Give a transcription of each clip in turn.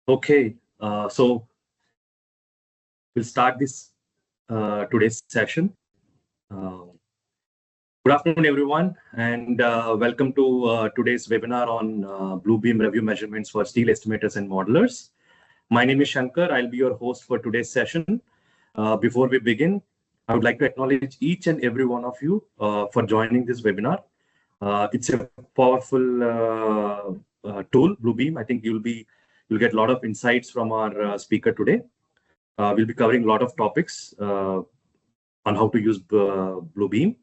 Okay, so we'll start this today's session. Good afternoon, everyone, and welcome to today's webinar on Bluebeam Revu measurements for steel estimators and modelers. My name is Shankar. I'll be your host for today's session. Before we begin, I would like to acknowledge each and every one of you for joining this webinar. It's a powerful tool, Bluebeam. I think you'll get a lot of insights from our speaker today. We'll be covering a lot of topics on how to use Bluebeam.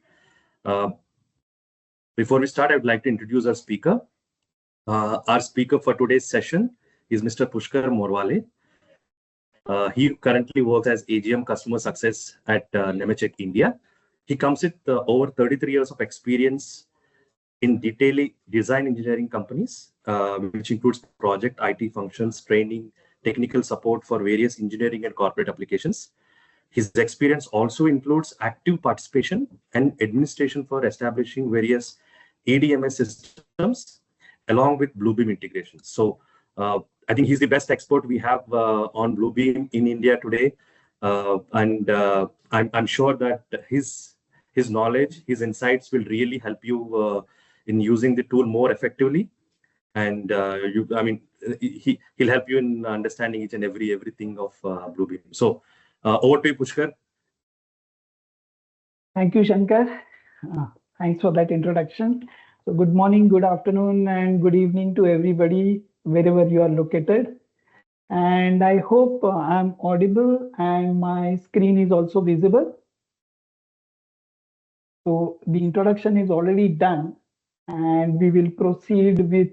Before we start, I would like to introduce our speaker. Our speaker for today's session is Mr. Pushkar Morwale. He currently works as AGM Customer Success at Nemetschek India. He comes with over 33 years of experience in design engineering companies, which includes project, IT functions, training, technical support for various engineering and corporate applications. His experience also includes active participation and administration for establishing various ADMS systems along with Bluebeam integration. So I think he's the best expert we have on Bluebeam in India today. I'm sure that his knowledge, his insights will really help you in using the tool more effectively. And he'll help you in understanding each and everything of Bluebeam. So over to you, Pushkar. Thank you, Shankar. Thanks for that introduction. So good morning, good afternoon, and good evening to everybody, wherever you are located. And I hope I'm audible and my screen is also visible. So the introduction is already done, and we will proceed with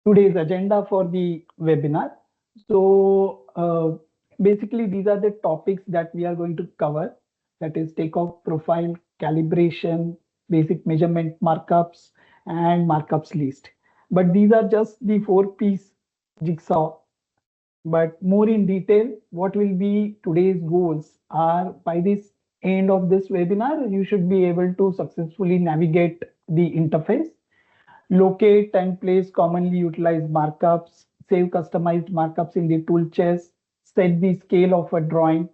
today's agenda for the webinar. So basically, these are the topics that we are going to cover. That is takeoff profile, calibration, basic measurement markups, and markups list. But these are just the 4-piece jigsaw. But more in detail, what will be today's goals are by this end of this webinar, you should be able to successfully navigate the interface, locate and place commonly utilized markups, save customized markups in the tool chest, set the scale of a drawing,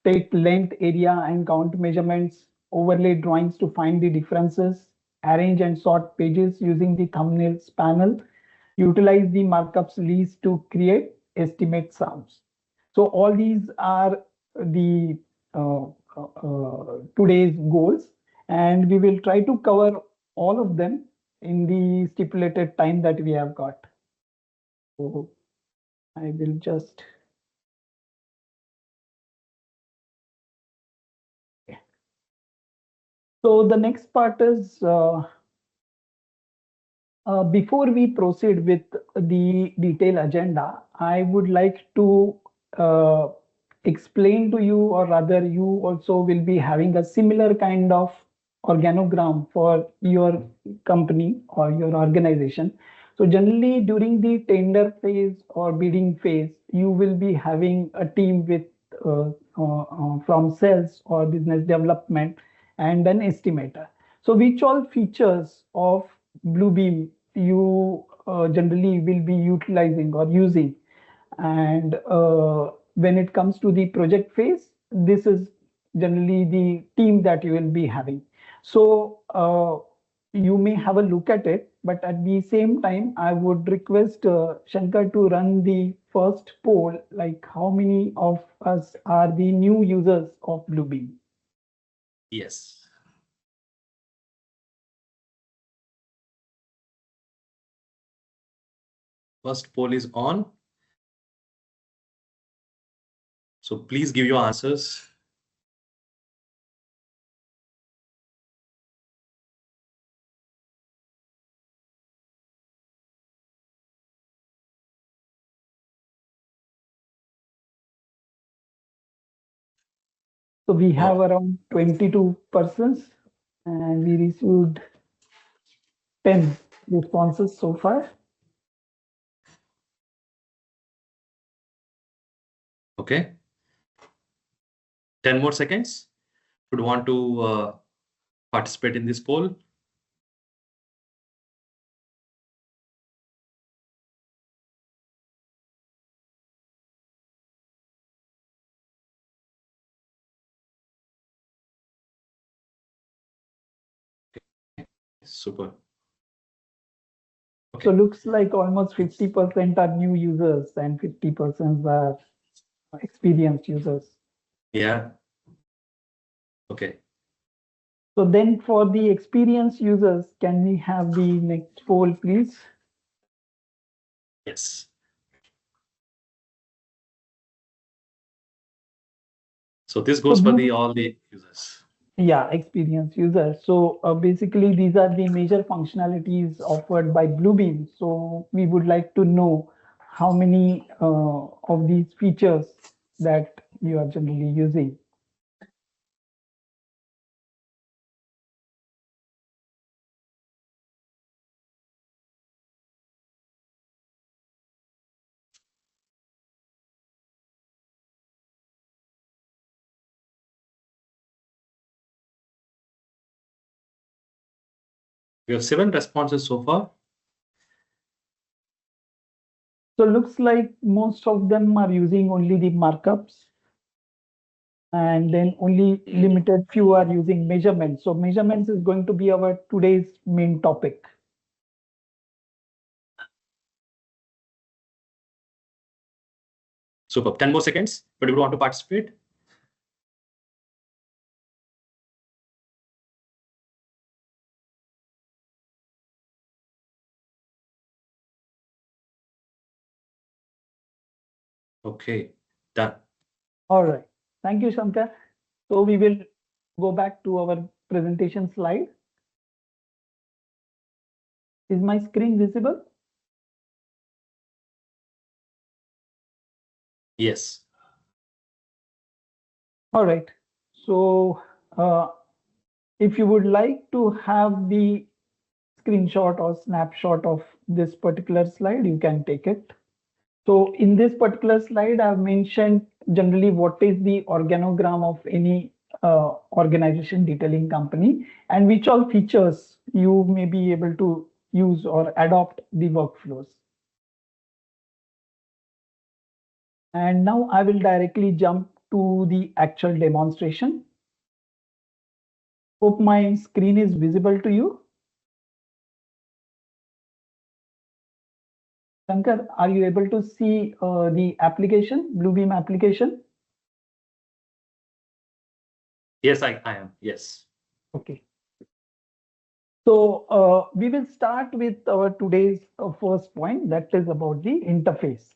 take length, area, and count measurements, overlay drawings to find the differences, arrange and sort pages using the thumbnails panel, utilize the markups list to create estimate sums. So all these are the today's goals, and we will try to cover all of them in the stipulated time that we have got. So I will just So the next part is before we proceed with the detailed agenda, I would like to explain to you, or rather you also will be having a similar kind of organogram for your company or your organization. So generally during the tender phase or bidding phase, you will be having a team with from sales or business development and an estimator. So which all features of Bluebeam you generally will be utilizing or using, and when it comes to the project phase, this is generally the team that you will be having. So you may have a look at it, but at the same time, I would request Shankar to run the first poll, like how many of us are the new users of Bluebeam? Yes. First poll is on. So please give your answers. So we have around 22 persons, and we received 10 responses so far. Okay. 10 more seconds. Would want to participate in this poll? Super. Okay. So looks like almost 50% are new users and 50% are experienced users. Yeah. Okay. So then for the experienced users, can we have the next poll, please? Yes. So this goes for all the users. Yeah, experienced users. So basically, these are the major functionalities offered by Bluebeam. So we would like to know how many of these features that you are generally using. We have 7 responses so far. So looks like most of them are using only the markups, and then only limited few are using measurements. So measurements is going to be our today's main topic. Super. 10 more seconds. But if you want to participate. Okay, done. All right. Thank you, Shankar. So we will go back to our presentation slide. Is my screen visible? Yes. All right. So if you would like to have the screenshot or snapshot of this particular slide, you can take it. So in this particular slide, I've mentioned generally what is the organogram of any organization detailing company and which all features you may be able to use or adopt the workflows. And now I will directly jump to the actual demonstration. Hope my screen is visible to you. Shankar, are you able to see the application, Bluebeam application? Yes, I am. Yes. Okay. So we will start with our today's first point, that is about the interface.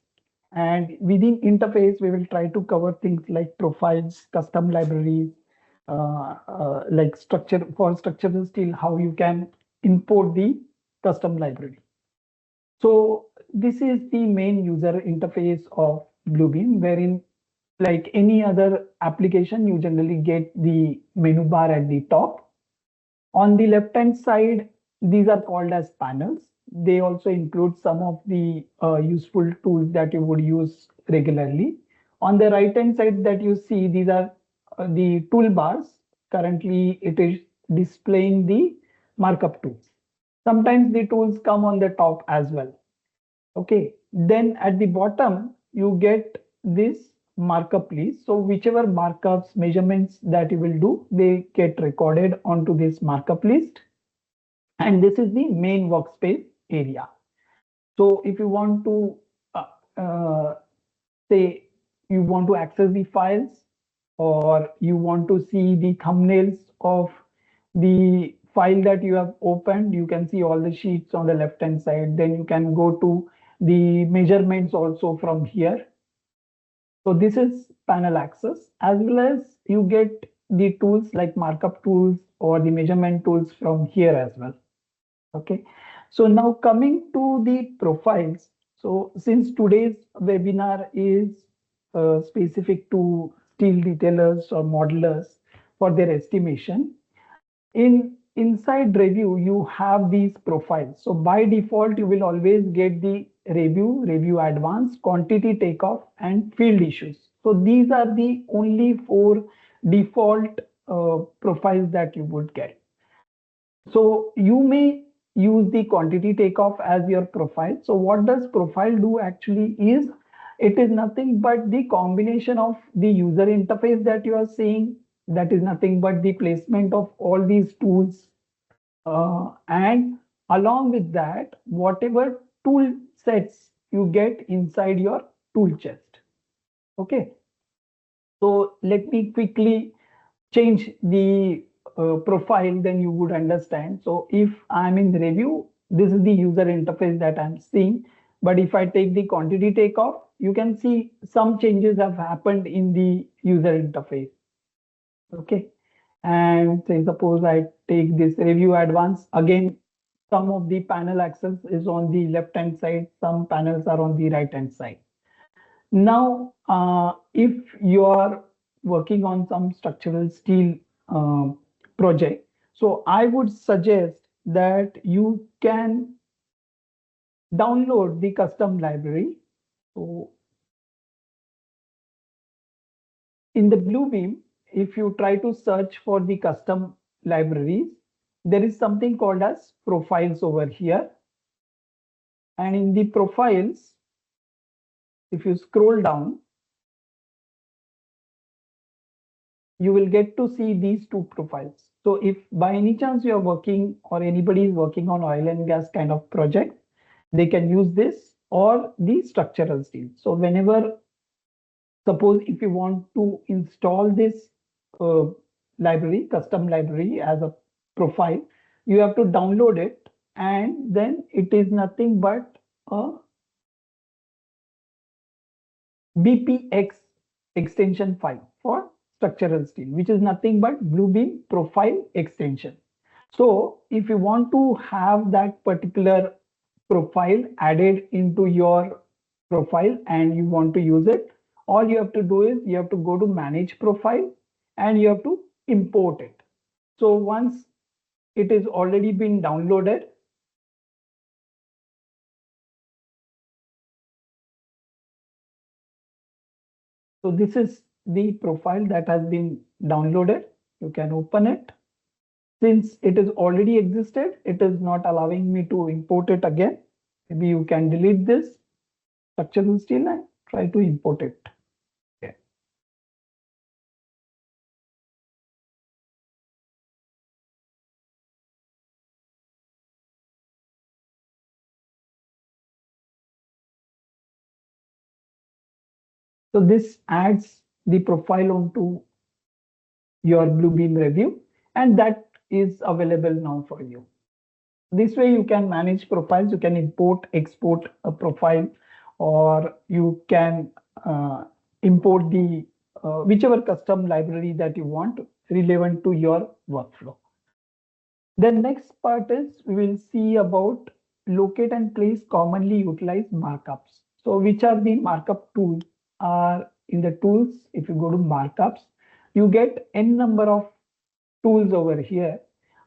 And within interface, we will try to cover things like profiles, custom libraries, like structure for structural steel, how you can import the custom library. So this is the main user interface of Bluebeam, wherein like any other application, you generally get the menu bar at the top. On the left-hand side, these are called as panels. They also include some of the useful tools that you would use regularly. On the right-hand side that you see, these are the toolbars. Currently, it is displaying the markup tools. Sometimes the tools come on the top as well. Okay, then at the bottom, you get this markup list. So whichever markups, measurements that you will do, they get recorded onto this markup list. And this is the main workspace area. So if you want to say you want to access the files or you want to see the thumbnails of the file that you have opened, you can see all the sheets on the left hand side. Then you can go to the measurements also from here. So this is panel access, as well as you get the tools like markup tools or the measurement tools from here as well. Okay, so now coming to the profiles. So since today's webinar is specific to steel detailers or modelers for their estimation, inside Revu, you have these profiles. So by default, you will always get the review advanced, quantity takeoff, and field issues. So these are the only 4 default profiles that you would get. So you may use the quantity takeoff as your profile. So what does profile do actually is it is nothing but the combination of the user interface that you are seeing. That is nothing but the placement of all these tools And along with that, whatever tool sets you get inside your tool chest. Okay. So let me quickly change the profile, then you would understand. So if I'm in review, this is the user interface that I'm seeing. But if I take the quantity takeoff, you can see some changes have happened in the user interface. Okay. And say suppose I take this review advanced, again, some of the panel access is on the left hand side, some panels are on the right hand side. Now, if you are working on some structural steel project, so I would suggest that you can download the custom library. So in the Bluebeam, if you try to search for the custom libraries, there is something called as profiles over here. And in the profiles, if you scroll down, you will get to see these two profiles. So if by any chance you are working or anybody is working on oil and gas kind of project, they can use this or the structural steel. So whenever, suppose if you want to install this uh, library, custom library as a profile, you have to download it, and then it is nothing but a BPX extension file for structural steel, which is nothing but Bluebeam profile extension. So if you want to have that particular profile added into your profile and you want to use it, all you have to do is you have to go to manage profile and you have to import it. So once it is already been downloaded, so this is the profile that has been downloaded. You can open it. Since it is already existed, it is not allowing me to import it again. Maybe you can delete this structural steel and try to import it. Okay. So this adds the profile onto your Bluebeam Revu, and that is available now for you. This way you can manage profiles, you can import, export a profile, or you can import the whichever custom library that you want relevant to your workflow. The next part is we will see about locate and place commonly utilized markups. So which are the markup tools are in the tools. If you go to markups, you get n number of tools over here,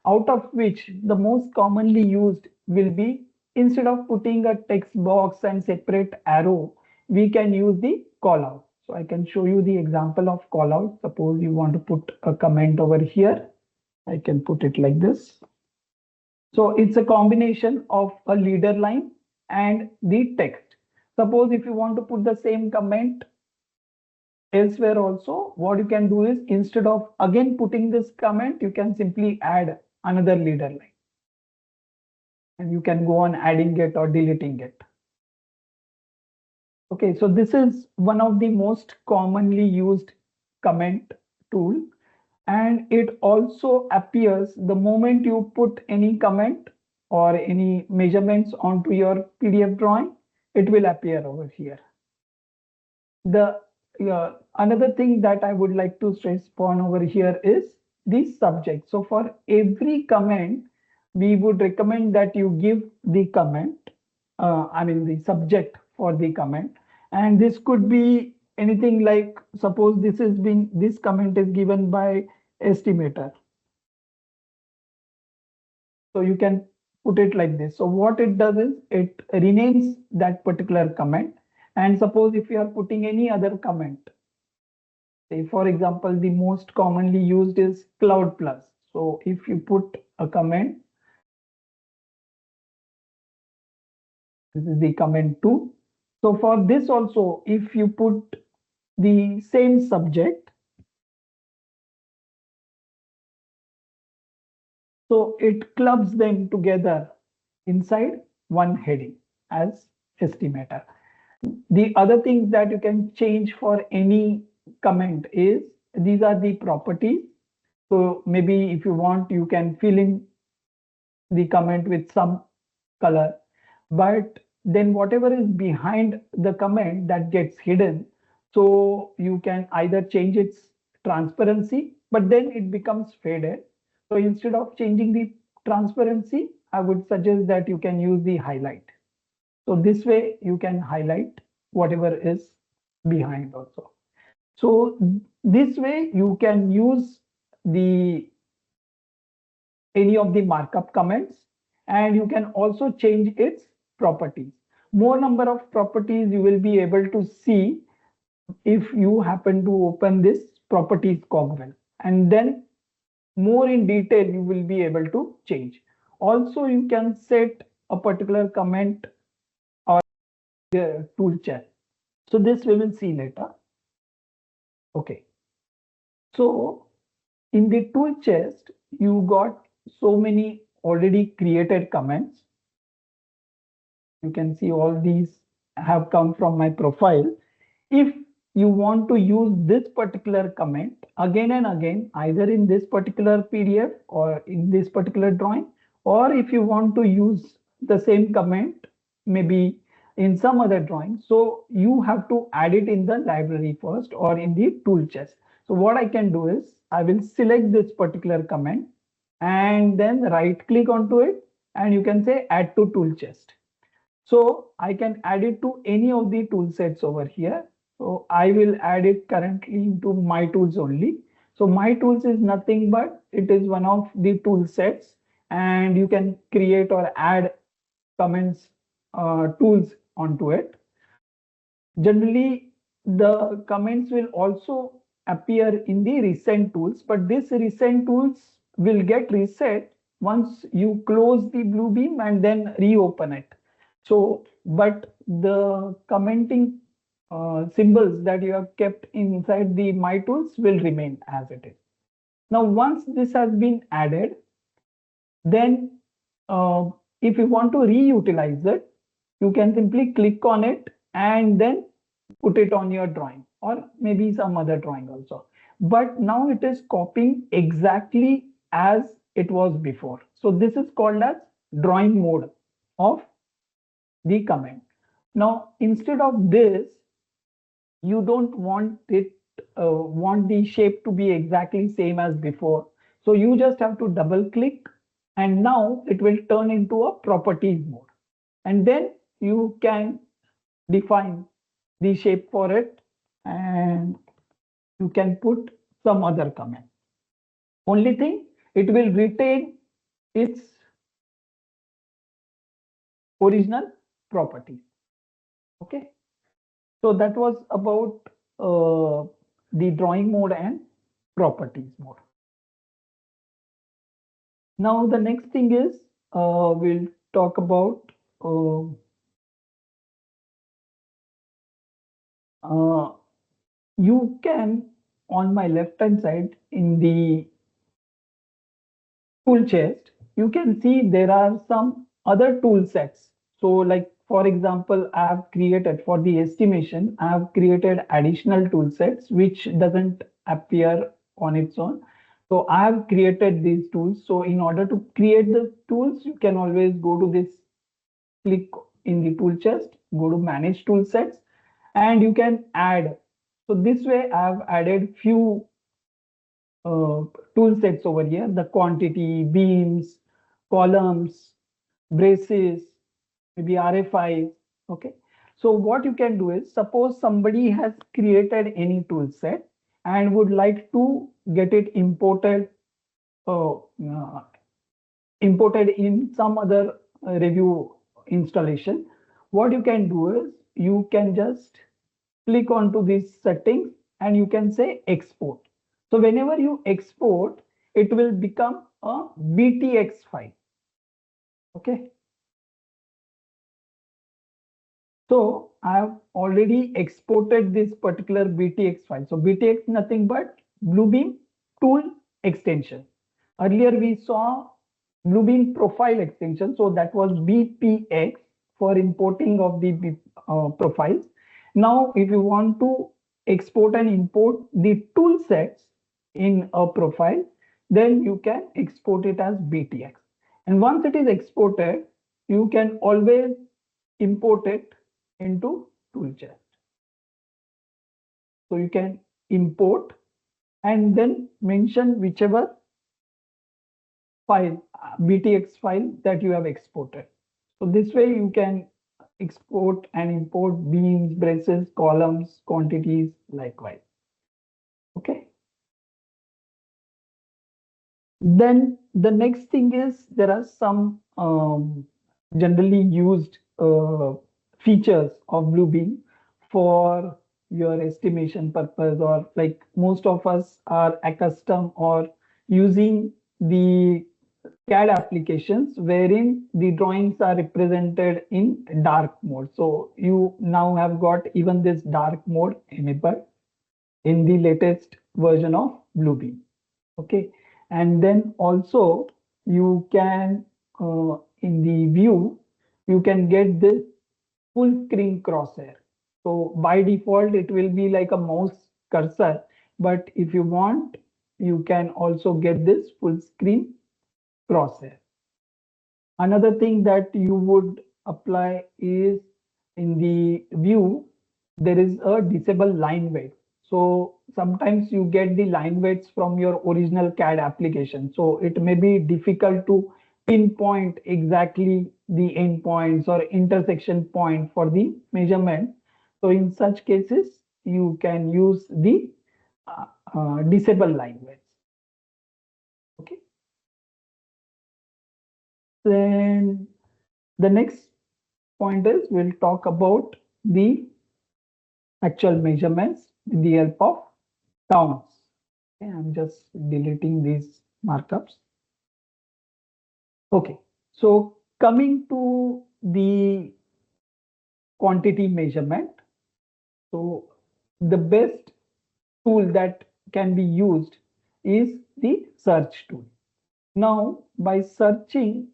out of which the most commonly used will be, instead of putting a text box and separate arrow, we can use the callout. So I can show you the example of callout. Suppose you want to put a comment over here. I can put it like this. So it's a combination of a leader line and the text. Suppose if you want to put the same comment elsewhere also, what you can do is, instead of again putting this comment, you can simply add another leader line. And you can go on adding it or deleting it. Okay, so this is one of the most commonly used comment tool. And it also appears the moment you put any comment or any measurements onto your PDF drawing, it will appear over here. The another thing that I would like to stress upon over here is the subject. So for every comment, we would recommend that you give the comment, I mean the subject for the comment. And this could be anything like, suppose this comment is given by estimator. So you can put it like this. So what it does is it renames that particular comment. And suppose if you are putting any other comment, say for example, the most commonly used is cloud plus. So if you put a comment, this is the comment 2. So for this also, if you put the same subject, So it clubs them together inside one heading as estimator. The other things that you can change for any comment is these are the properties. So maybe if you want, you can fill in the comment with some color, but then whatever is behind the comment that gets hidden, so you can either change its transparency, but then it becomes faded. So instead of changing the transparency, I would suggest that you can use the highlight. So this way you can highlight whatever is behind also. So this way you can use the any of the markup comments, and you can also change its properties. More number of properties you will be able to see if you happen to open this properties cogwheel, and then more in detail you will be able to change. Also you can set a particular comment or the tool chest. So this we will see later. Okay, so in the tool chest you got so many already created comments. You can see all these have come from my profile. If you want to use this particular comment again and again, either in this particular PDF or in this particular drawing, or if you want to use the same comment maybe in some other drawing, so you have to add it in the library first or in the tool chest. So what I can do is I will select this particular comment and then right click onto it, and you can say add to tool chest. So I can add it to any of the tool sets over here. So I will add it currently into my tools only. So my tools is nothing but it is one of the tool sets, and you can create or add comments tools onto it. Generally, the comments will also appear in the recent tools, but this recent tools will get reset once you close the Bluebeam and then reopen it. So, but the commenting symbols that you have kept inside the My Tools will remain as it is. Now, once this has been added, then if you want to reutilize it, you can simply click on it and then put it on your drawing or maybe some other drawing also. But now it is copying exactly as it was before. So this is called as drawing mode of the comment. Now, instead of this, you don't want it, want the shape to be exactly same as before. So you just have to double click, and now it will turn into a properties mode. And then you can define the shape for it, and you can put some other comment. Only thing, it will retain its original properties. Okay. So that was about the drawing mode and properties mode. Now the next thing is we'll talk about you can, on my left hand side in the tool chest, you can see there are some other tool sets. So like for example, I have created for the estimation, I have created additional tool sets which doesn't appear on its own. So I have created these tools. So in order to create the tools, you can always go to this, click in the tool chest, go to manage tool sets, and you can add. So this way I have added few tool sets over here, the quantity, beams, columns, braces, maybe RFIs. Okay. So what you can do is, suppose somebody has created any tool set and would like to get it imported imported in some other review installation. What you can do is you can just click onto these settings and you can say export. So whenever you export, it will become a BTX file. Okay. So I have already exported this particular BTX file. So BTX nothing but Bluebeam tool extension. Earlier we saw Bluebeam profile extension. So that was BPX for importing of the profiles. Now, if you want to export and import the tool sets in a profile, then you can export it as BTX. And once it is exported, you can always import it into toolchart. So you can import and then mention whichever file, BTX file that you have exported. So this way you can export and import beams, braces, columns, quantities likewise. Okay. Then the next thing is there are some generally used features of Bluebeam for your estimation purpose, or like most of us are accustomed or using the CAD applications wherein the drawings are represented in dark mode. So you now have got even this dark mode enabled in the latest version of Bluebeam. Okay, and then also you can in the view you can get this full screen crosshair. So by default it will be like a mouse cursor, but if you want you can also get this full screen crosshair. Another thing that you would apply is in the view there is a disable line weight. So sometimes you get the line weights from your original CAD application. So it may be difficult to pinpoint exactly the endpoints or intersection point for the measurement. So in such cases, you can use the disable line weights. Okay. Then the next point is we'll talk about the actual measurements with the help of counts. Okay, I'm just deleting these markups. Okay, so coming to the quantity measurement. So the best tool that can be used is the search tool. Now, by searching,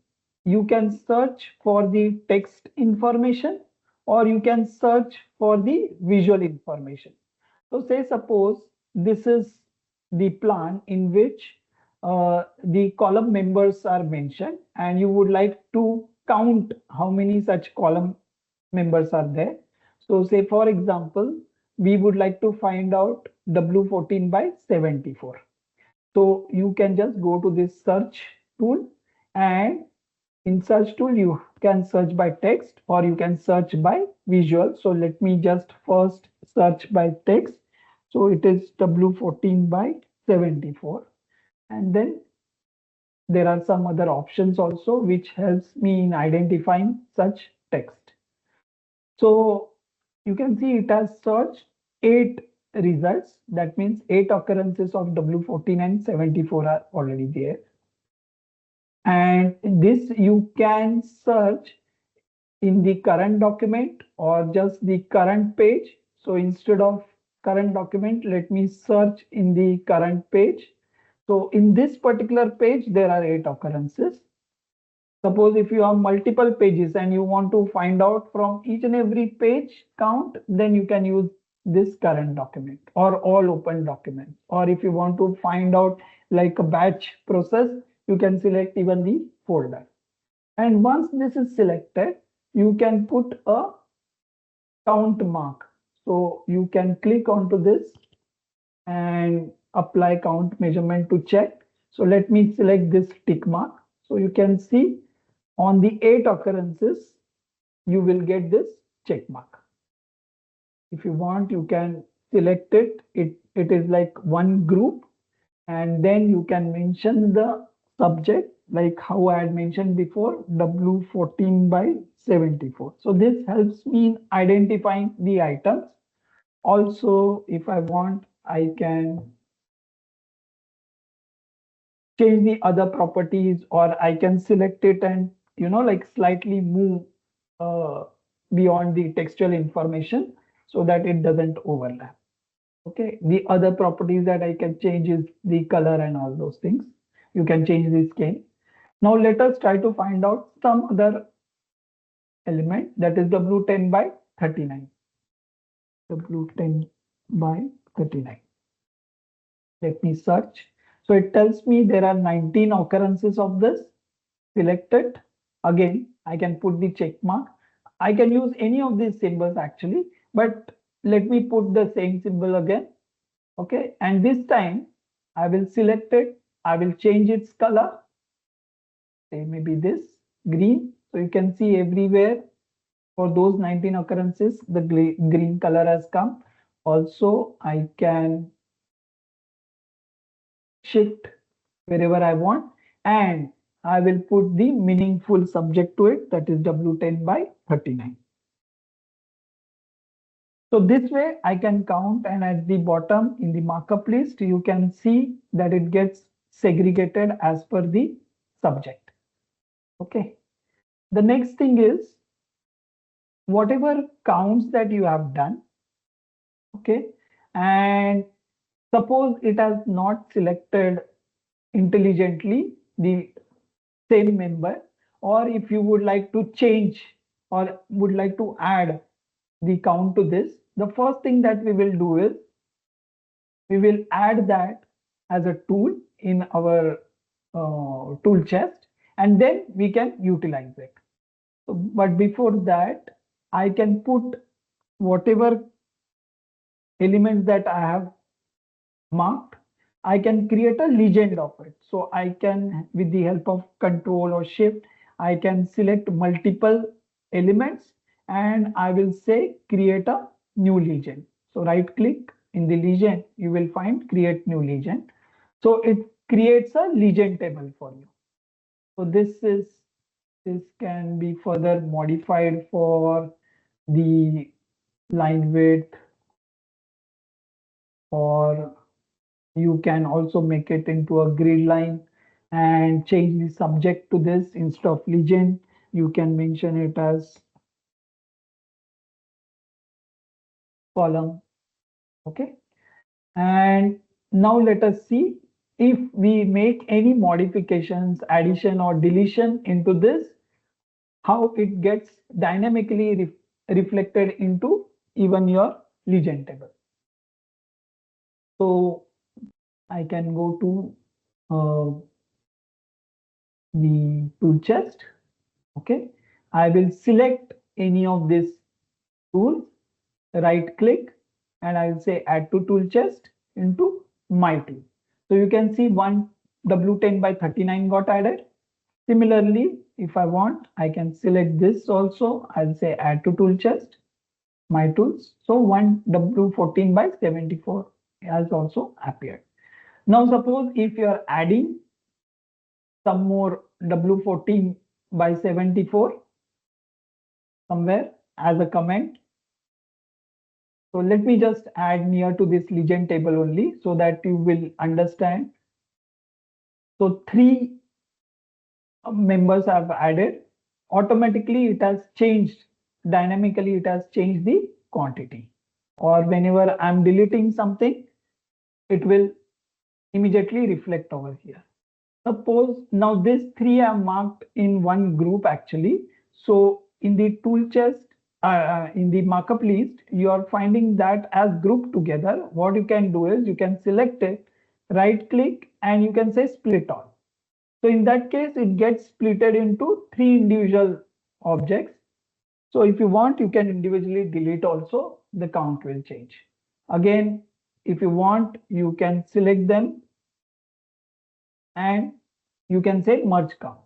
you can search for the text information or you can search for the visual information. So say suppose this is the plan in which the column members are mentioned and you would like to count how many such column members are there. So say for example, we would like to find out W14 by 74. So you can just go to this search tool, and in search tool you can search by text or you can search by visual. So let me just first search by text. So it is W14 by 74, and then there are some other options also which helps me in identifying such text. So you can see it has searched 8 results. That means 8 occurrences of W14 and 74 are already there. And this you can search in the current document or just the current page. So instead of current document, let me search in the current page. So in this particular page, there are 8 occurrences. Suppose if you have multiple pages and you want to find out from each and every page count, then you can use this current document or all open documents. Or if you want to find out like a batch process, you can select even the folder. And once this is selected, you can put a count mark. So you can click onto this and apply count measurement to check. So let me select this tick mark. So you can see on the 8 occurrences, you will get this check mark. If you want, you can select it. It is like one group, and then you can mention the subject like how I had mentioned before, W14 by 74. So this helps me in identifying the items. Also, if I want, I can change the other properties, or I can select it and like slightly move beyond the textual information so that it doesn't overlap. Okay, the other properties that I can change is the color and all those things. You can change the scale. Now let us try to find out some other element, that is W10 by 39. W10 by 39. Let me search. So it tells me there are 19 occurrences of this. Select it. Again, I can put the check mark. I can use any of these symbols actually, but let me put the same symbol again. Okay, and this time I will select it. I will change its color. Say maybe this green. So you can see everywhere for those 19 occurrences, the green color has come. Also, I can shift wherever I want, and I will put the meaningful subject to it, that is W10 by 39. So this way I can count, and at the bottom in the markup list, you can see that it gets segregated as per the subject. Okay. The next thing is whatever counts that you have done. Okay. And suppose it has not selected intelligently the same member, or if you would like to change or would like to add the count to this, the first thing that we will do is we will add that as a tool in our tool chest, and then we can utilize it. But before that, I can put whatever elements that I have marked, I can create a legend of it. So I can, with the help of Control or Shift, I can select multiple elements and I will say create a new legend. So right click in the legend, you will find create new legend. So it creates a legend table for you. So this can be further modified for the line width, or you can also make it into a grid line and change the subject to this. Instead of legend, you can mention it as column. Okay. And now let us see if we make any modifications, addition or deletion into this, how it gets dynamically reflected into even your legend table. So I can go to the tool chest. Okay, I will select any of these tools, right click, and I will say add to tool chest into my tool. So you can see one W10 by 39 got added. Similarly, if I want, I can select this also. I'll say add to tool chest, my tools. So one W14 by 74 has also appeared. Now suppose if you are adding some more W14 by 74 somewhere as a comment. So let me just add near to this legend table only so that you will understand. So three members have added. Automatically it has changed, dynamically it has changed the quantity. Or whenever I'm deleting something, it will immediately reflect over here. Suppose now these three are marked in one group actually. So in the tool chest, in the markup list, you are finding that as grouped together. What you can do is you can select it, right click, and you can say split all. So in that case, it gets splitted into three individual objects. So if you want, you can individually delete also, the count will change. Again, if you want, you can select them and you can say merge count.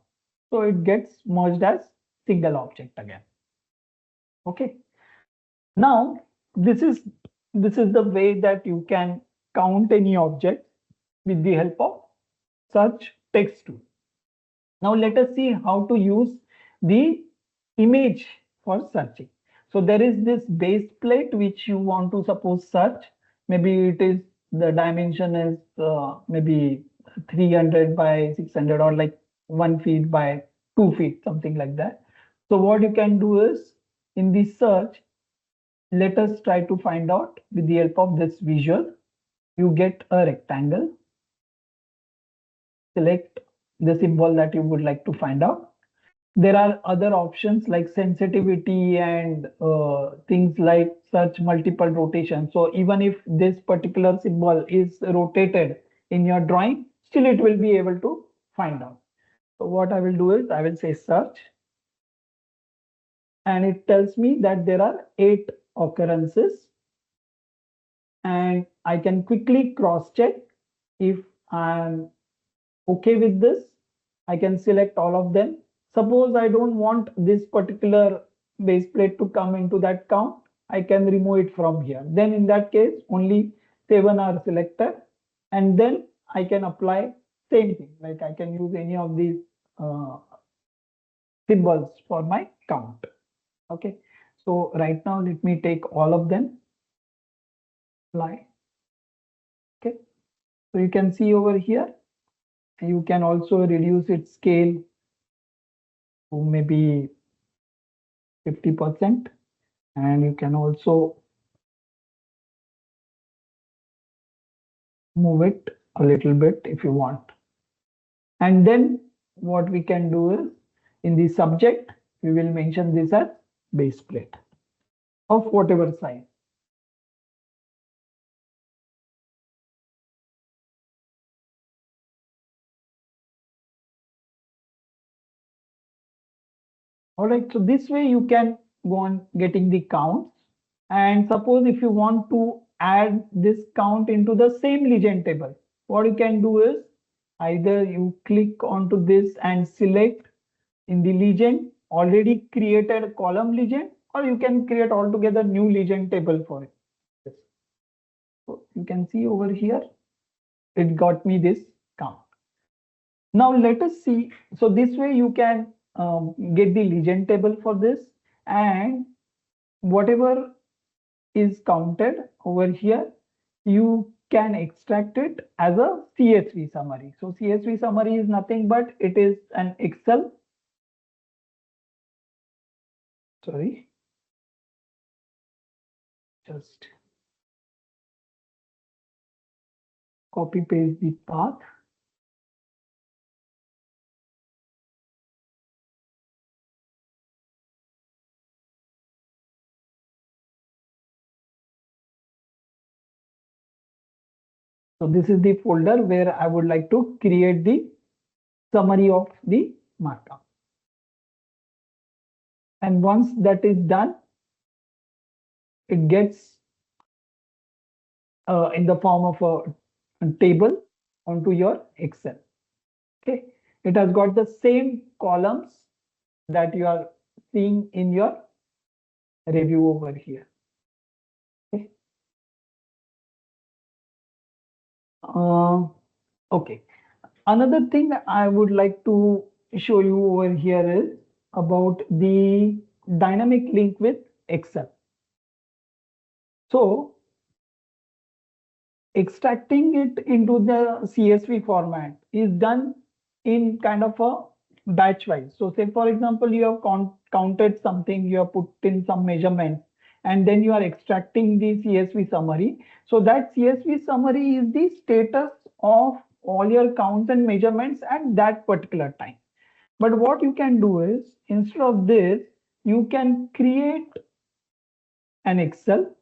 So it gets merged as single object again. Okay. Now this is the way that you can count any object with the help of search text tool. Now let us see how to use the image for searching. So there is this base plate which you want to suppose search. Maybe it is the dimension is maybe 300 by 600 or like 1 feet by 2 feet, something like that. So what you can do is in the search, let us try to find out with the help of this visual. You get a rectangle, select the symbol that you would like to find out. There are other options like sensitivity and things like search multiple rotation. So even if this particular symbol is rotated in your drawing, still it will be able to find out. So what I will do is I will say search, and it tells me that there are 8 occurrences, and I can quickly cross check if I'm okay with this. I can select all of them. Suppose I don't want this particular base plate to come into that count, I can remove it from here. Then in that case, only 7 are selected, and then I can apply same thing. Like I can use any of these symbols for my count. Okay. So right now, let me take all of them. Apply. Okay. So you can see over here, you can also reduce its scale to maybe 50%, and you can also move it a little bit if you want. And then what we can do is in the subject, we will mention this as base plate of whatever size. All right, so this way you can go on getting the counts. And suppose if you want to add this count into the same legend table, what you can do is either you click onto this and select in the legend already created column legend, or you can create altogether new legend table for it. So you can see over here, it got me this count. Now let us see. So this way you can get the legend table for this, and whatever is counted over here, you can extract it as a CSV summary. So CSV summary is nothing but it is an Excel. Sorry. Just copy paste the path. So this is the folder where I would like to create the summary of the markup. And once that is done, it gets in the form of a table onto your Excel. Okay, it has got the same columns that you are seeing in your review over here. Okay. Okay. Another thing I would like to show you over here is about the dynamic link with Excel. So extracting it into the CSV format is done in kind of a batch wise. So say for example, you have counted something, you have put in some measurements, and then you are extracting the CSV summary. So that CSV summary is the status of all your counts and measurements at that particular time. But what you can do is instead of this, you can create an Excel.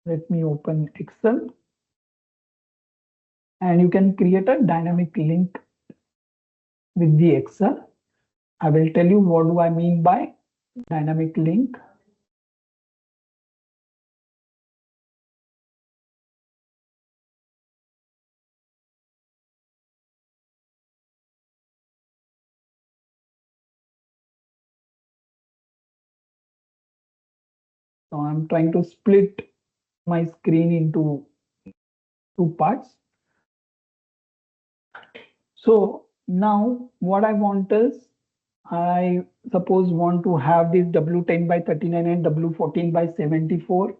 Let me open Excel. And you can create a dynamic link with the Excel. I will tell you what do I mean by dynamic link. So I'm trying to split my screen into 2 parts. So now what I want is, I suppose want to have this W10 by 39 and W14 by 74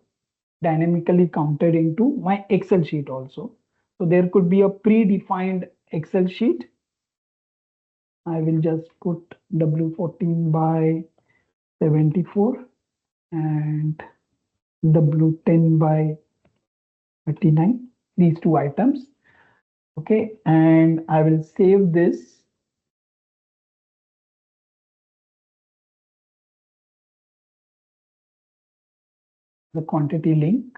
dynamically counted into my Excel sheet also. So there could be a predefined Excel sheet. I will just put W14 by 74 and W10 by 39, these 2 items. Okay, and I will save this. The quantity link.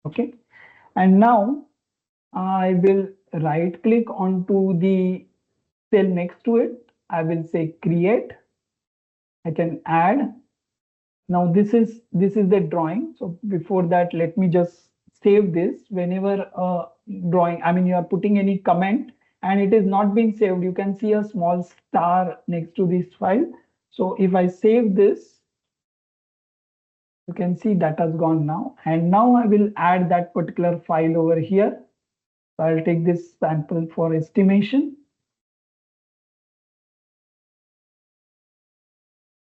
Okay, and now I will right click onto the cell next to it. I will say create. I can add. Now this is the drawing. So before that, let me just save this. Whenever drawing, I mean you are putting any comment and it is not being saved, you can see a small star next to this file. So if I save this, you can see that has gone now. And now I will add that particular file over here. So I'll take this sample for estimation.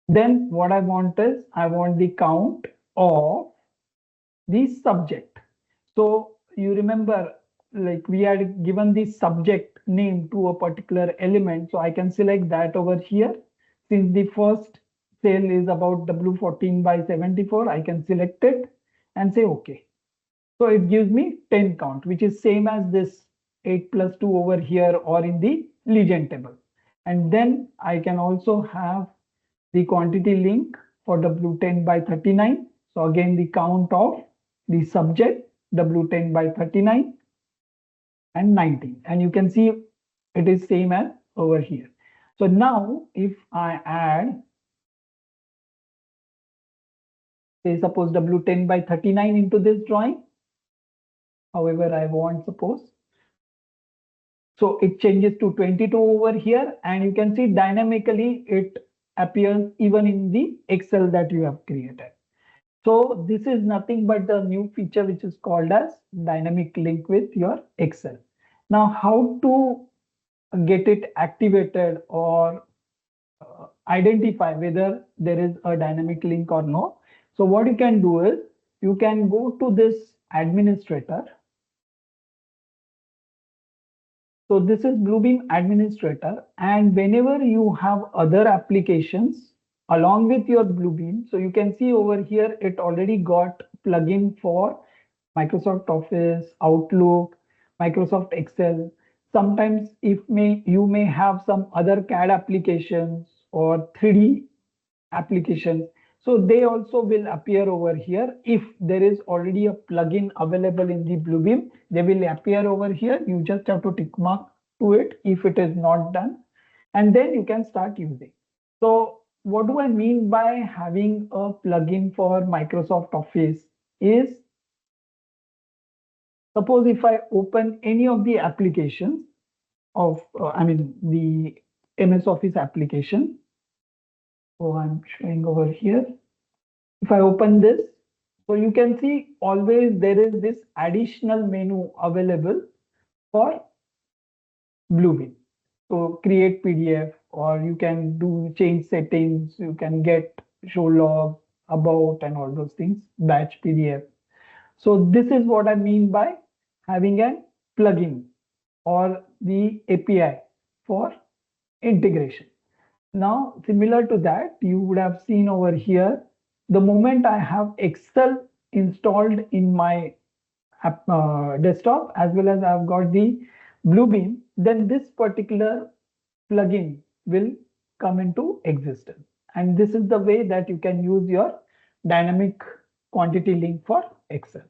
Then what I want is I want the count of the subject. So you remember, like we had given the subject name to a particular element. So I can select that over here. Since the first cell is about W14 by 74, I can select it and say OK. So it gives me 10 count, which is same as this 8 plus 2 over here or in the legend table. And then I can also have the quantity link for W10 by 39. So again, the count of the subject W10 by 39 and 19. And you can see it is same as over here. So now if I add, say suppose W10 by 39 into this drawing, however I want, suppose. So it changes to 22 over here, and you can see dynamically it appears even in the Excel that you have created. So this is nothing but the new feature which is called as dynamic link with your Excel. Now, how to get it activated or identify whether there is a dynamic link or no. So what you can do is you can go to this administrator. So this is Bluebeam administrator, and whenever you have other applications along with your Bluebeam, so you can see over here it already got plugin for Microsoft Office, Outlook, Microsoft Excel. Sometimes you may have some other CAD applications or 3D applications. So they also will appear over here. If there is already a plugin available in the Bluebeam, they will appear over here. You just have to tick mark to it if it is not done, and then you can start using. So what do I mean by having a plugin for Microsoft Office is, suppose if I open any of the applications of, I mean the MS Office application. So I'm showing over here. If I open this, so you can see always there is this additional menu available for Bluebeam. So create PDF, or you can do change settings, you can get show log, about, and all those things, batch PDF. So this is what I mean by having a plugin or the API for integration. Now, similar to that, you would have seen over here, the moment I have Excel installed in my desktop, as well as I've got the Bluebeam, then this particular plugin will come into existence. And this is the way that you can use your dynamic quantity link for Excel.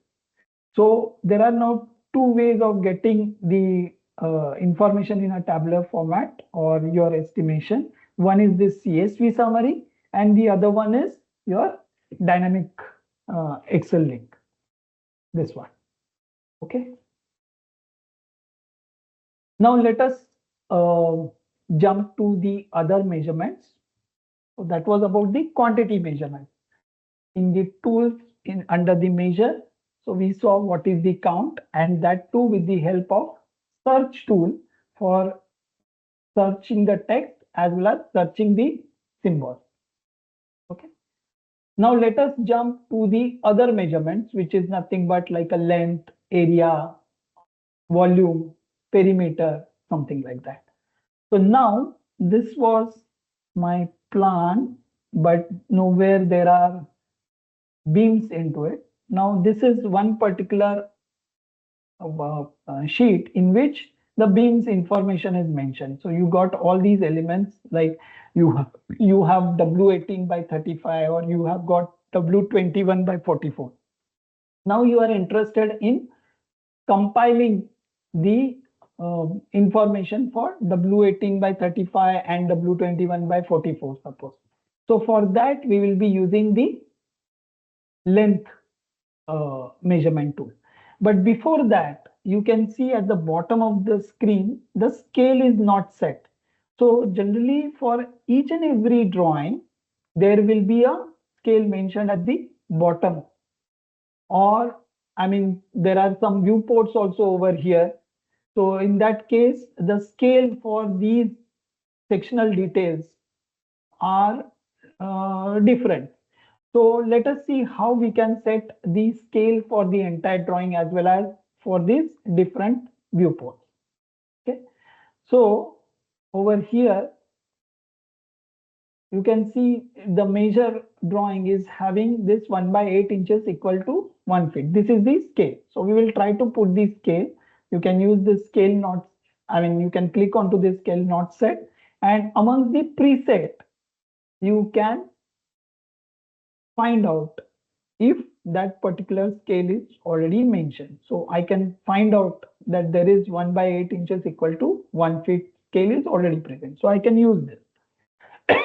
So there are now two ways of getting the information in a tabular format or your estimation. One is this CSV summary, and the other one is your dynamic Excel link. This one. Okay. Now let us jump to the other measurements. So that was about the quantity measurement. In the tools under the measure, so we saw what is the count, and that too with the help of search tool for searching the text as well as searching the symbol. Okay. Now let us jump to the other measurements, which is nothing but like a length, area, volume, perimeter, something like that. So now this was my plan, but nowhere there are beams into it. Now this is one particular sheet in which the beams information is mentioned. So you got all these elements, like you have W18 by 35, or you have got W21 by 44. Now you are interested in compiling the information for W18 by 35 and W21 by 44, suppose. So for that, we will be using the length measurement tool. But before that, you can see at the bottom of the screen, the scale is not set. So generally for each and every drawing, there will be a scale mentioned at the bottom. Or, I mean, there are some viewports also over here. So in that case, the scale for these sectional details are different. So let us see how we can set the scale for the entire drawing as well as for these different viewports. Okay, so over here, you can see the major drawing is having this 1 by 8 inches equal to 1 feet. This is the scale. So we will try to put the scale. You can use the scale not, I mean, you can click onto the scale not set, and amongst the preset, you can find out if that particular scale is already mentioned. So I can find out that there is 1 by 8 inches equal to 1 feet scale is already present. So I can use this.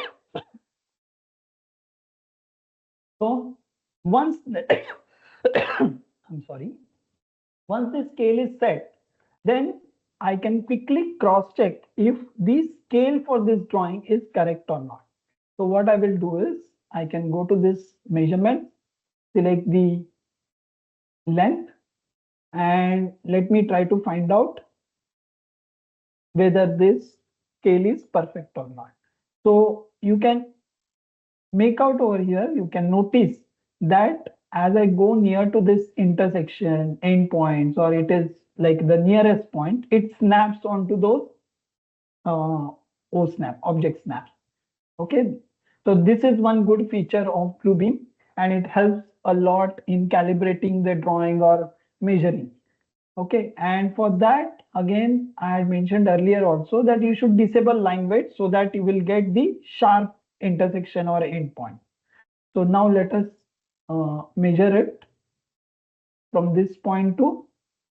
So once I'm sorry, once the scale is set, then I can quickly cross check if the scale for this drawing is correct or not. So what I will do is I can go to this measurement, select the length, and let me try to find out whether this scale is perfect or not. So you can make out over here, you can notice that as I go near to this intersection endpoints, or it is like the nearest point, it snaps onto those object snaps. Okay, so this is one good feature of Bluebeam, and it helps a lot in calibrating the drawing or measuring. Okay, and for that, again, I had mentioned earlier also that you should disable line weight so that you will get the sharp intersection or endpoint. So now let us measure it from this point to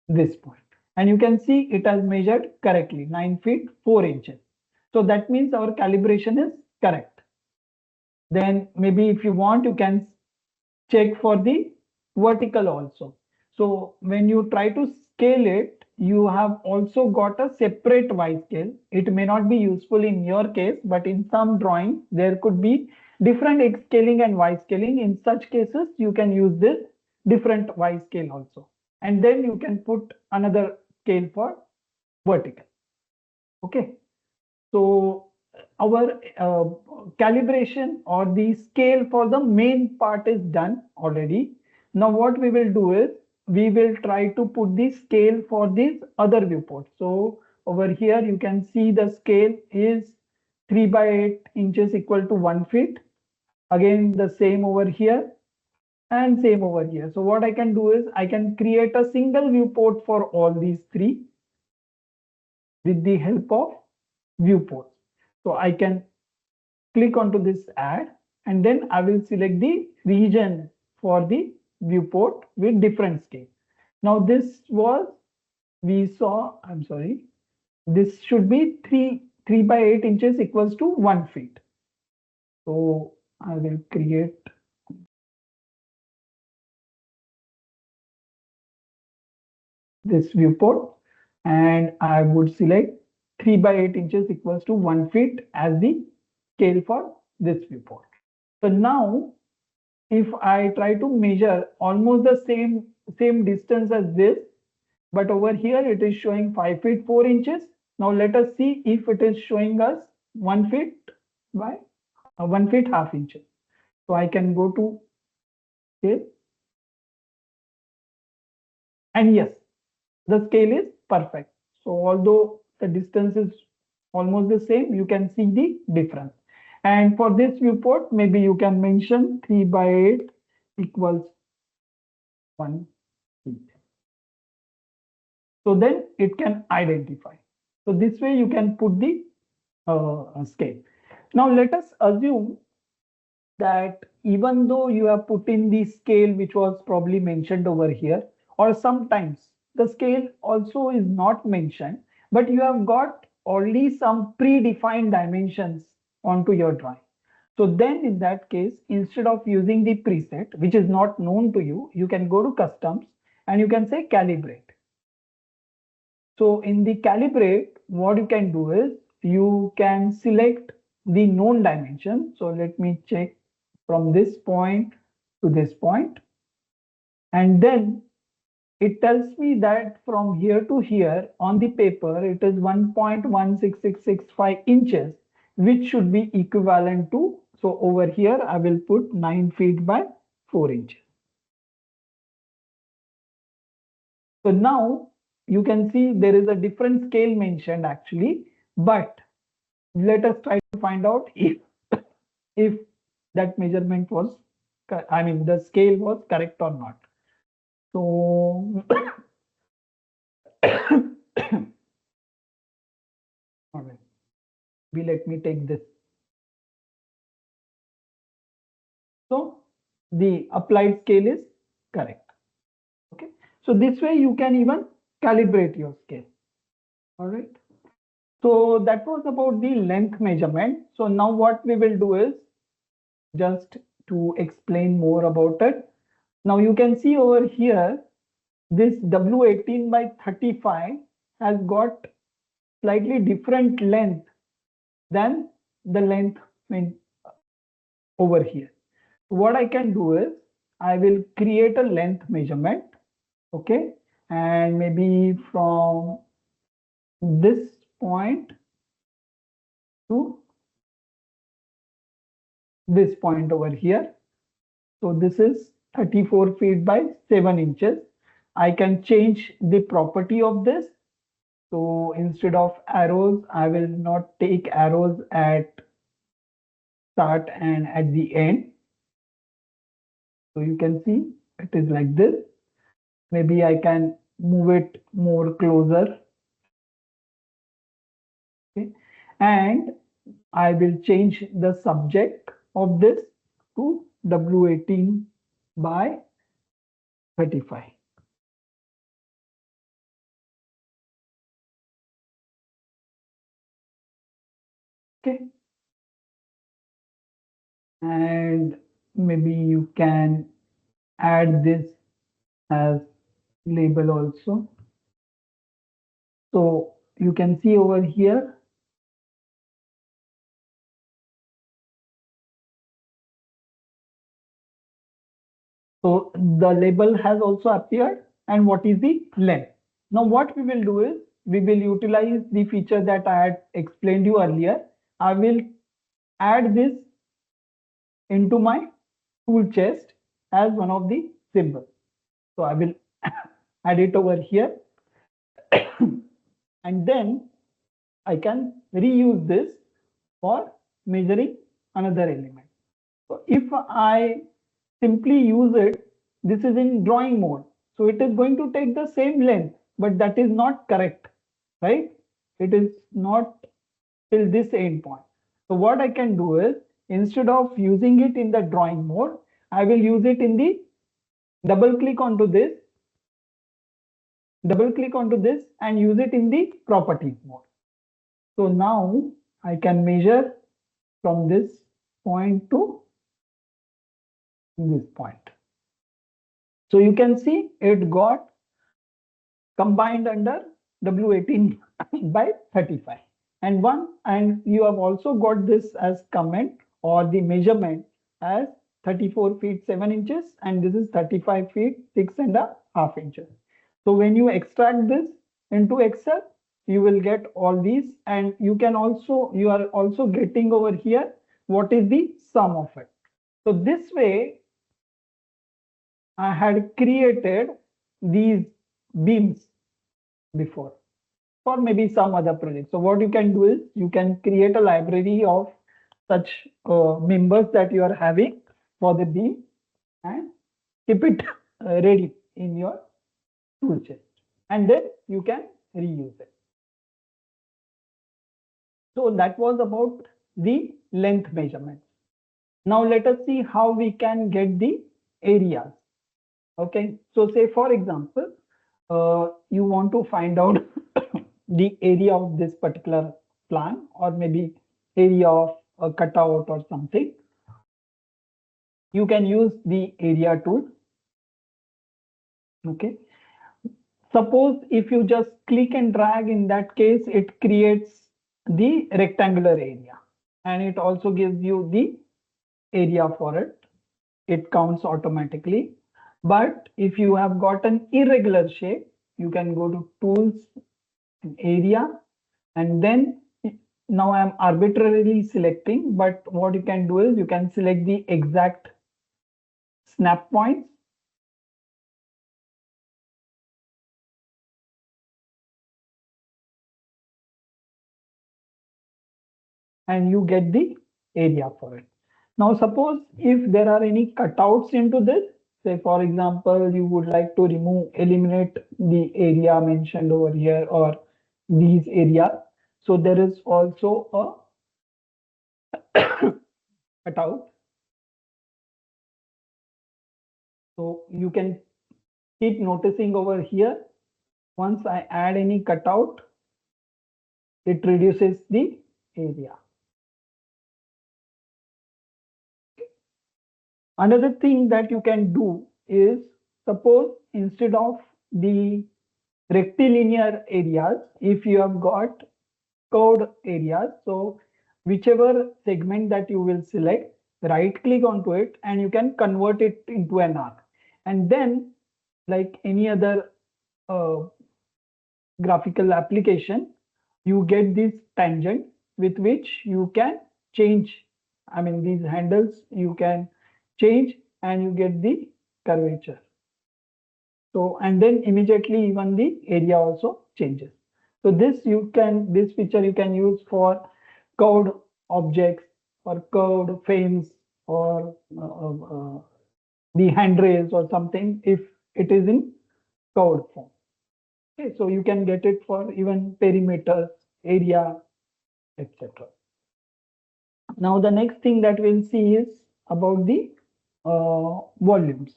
this point. And you can see it has measured correctly, 9 feet 4 inches. So that means our calibration is correct. Then maybe if you want, you can check for the vertical also. So when you try to scale it, you have also got a separate Y scale. It may not be useful in your case, but in some drawings, there could be different X scaling and Y scaling. In such cases, you can use this different Y scale also. And then you can put another scale for vertical. Okay. So our calibration or the scale for the main part is done already. Now what we will do is we will try to put the scale for these other viewports. So over here you can see the scale is 3 by 8 inches equal to 1 feet. Again the same over here and same over here. So what I can do is I can create a single viewport for all these three with the help of viewports. So I can click onto this add, and then I will select the region for the viewport with different scale. Now this was, we saw, I'm sorry, this should be 3 by 8 inches equals to 1 feet. So I will create this viewport, and I would select 3 by 8 inches equals to 1 feet as the scale for this viewport. So now if I try to measure almost the same distance as this, but over here it is showing 5 feet 4 inches. Now let us see if it is showing us 1 feet by 1 feet half inches. So I can go to scale, and yes, the scale is perfect. So although the distance is almost the same, you can see the difference. And for this viewport, maybe you can mention 3 by 8 equals 1 feet. So then it can identify. So this way you can put the scale. Now let us assume that even though you have put in the scale which was probably mentioned over here, or sometimes the scale also is not mentioned, but you have got already some predefined dimensions onto your drawing. So then in that case, instead of using the preset, which is not known to you, you can go to customs and you can say calibrate. So in the calibrate, what you can do is you can select the known dimension. So let me check from this point to this point. And then it tells me that from here to here on the paper, it is 1.16665 inches, which should be equivalent to, so over here, I will put 9 feet by 4 inches. So now you can see there is a different scale mentioned actually, but let us try to find out if that measurement was, I mean, the scale was correct or not. So, all right, let me take this. So the applied scale is correct. Okay, so this way you can even calibrate your scale. All right. So that was about the length measurement. So now what we will do is just to explain more about it. Now you can see over here, this W18 by 35 has got slightly different length than the length over here. What I can do is I will create a length measurement. Okay, and maybe from this point to this point over here. So this is 34 feet by 7 inches. I can change the property of this. So instead of arrows, I will not take arrows at start and at the end. So you can see it is like this. Maybe I can move it more closer. Okay. And I will change the subject of this to W18 by 35. Okay. And maybe you can add this as label also. So you can see over here. So the label has also appeared, and what is the length. Now what we will do is we will utilize the feature that I had explained you earlier. I will add this into my tool chest as one of the symbols. So I will add it over here and then I can reuse this for measuring another element. So if I simply use it, this is in drawing mode. So it is going to take the same length, but that is not correct, right? It is not till this end point. So what I can do is instead of using it in the drawing mode, I will use it in the double click onto this and use it in the properties mode. So now I can measure from this point to this point. So you can see it got combined under W18 by 35. And you have also got this as comment or the measurement as 34 feet 7 inches, and this is 35 feet 6.5 inches. So when you extract this into Excel, you will get all these, and you are also getting over here what is the sum of it. So this way I had created these beams before for maybe some other project. So what you can do is you can create a library of such members that you are having for the beam and keep it ready in your tool chest. and then you can reuse it. So that was about the length measurements. Now let us see how we can get the areas. Okay, so say for example, you want to find out the area of this particular plan, or maybe area of a cutout or something. You can use the area tool. Okay, suppose if you just click and drag, in that case it creates the rectangular area, and it also gives you the area for it. It counts automatically. But if you have got an irregular shape, you can go to tools, area, and then now I'm arbitrarily selecting, but what you can do is you can select the exact snap points. And you get the area for it. Now suppose if there are any cutouts into this, say for example, you would like to eliminate the area mentioned over here or these areas. So there is also a cutout. So you can keep noticing over here, once I add any cutout, it reduces the area. Another thing that you can do is, suppose instead of the rectilinear areas, if you have got curved areas, so whichever segment that you will select, right click onto it and you can convert it into an arc. And then, like any other graphical application, you get this tangent with which you can change. I mean, these handles you can change and you get the curvature. So, and then immediately even the area also changes. So this feature you can use for curved objects or curved frames or the handrails or something if it is in curved form. Okay, so you can get it for even perimeter, area, etc. Now the next thing that we'll see is about the volumes.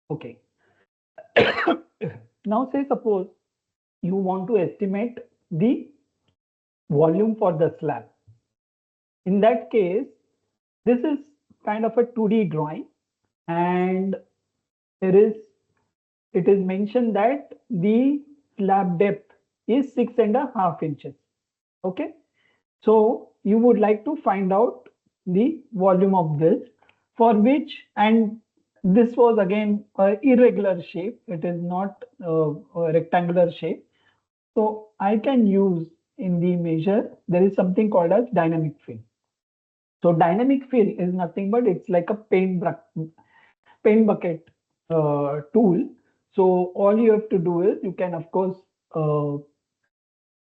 Okay. Now say suppose you want to estimate the volume for the slab. In that case, this is kind of a 2D drawing, and it is mentioned that the slab depth is 6.5 inches. Okay, so you would like to find out the volume of this, for which, and this was again a irregular shape, it is not a rectangular shape. So I can use in the measure, there is something called as dynamic fill. So dynamic fill is nothing but it's like a paint bucket tool. So all you have to do is you can of course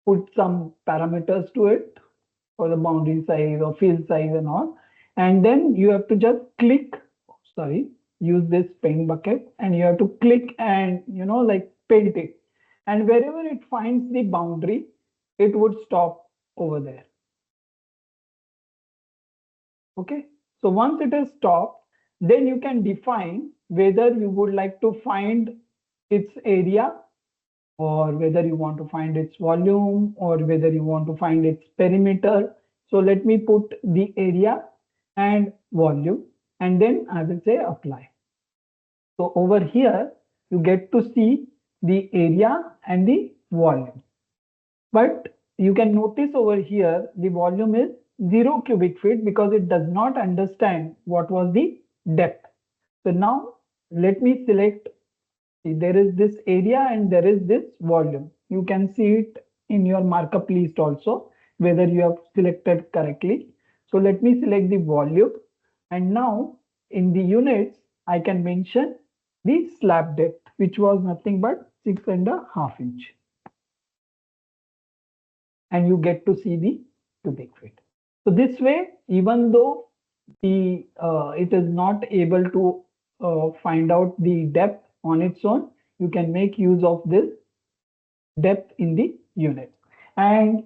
put some parameters to it for the boundary size or fill size and all, and then you have to just use this paint bucket and you have to click and like paint it, and wherever it finds the boundary it would stop over there. Okay, so once it is stopped, then you can define whether you would like to find its area, or whether you want to find its volume, or whether you want to find its perimeter. So let me put the area and volume, and then I will say apply. So over here, you get to see the area and the volume. But you can notice over here, the volume is 0 cubic feet because it does not understand what was the depth. So now let me select, there is this area and there is this volume. You can see it in your markup list also, whether you have selected correctly. So let me select the volume, and now in the units, I can mention the slab depth, which was nothing but 6.5 inch. And you get to see the cubic feet. So this way, even though it is not able to find out the depth on its own, you can make use of this depth in the unit. And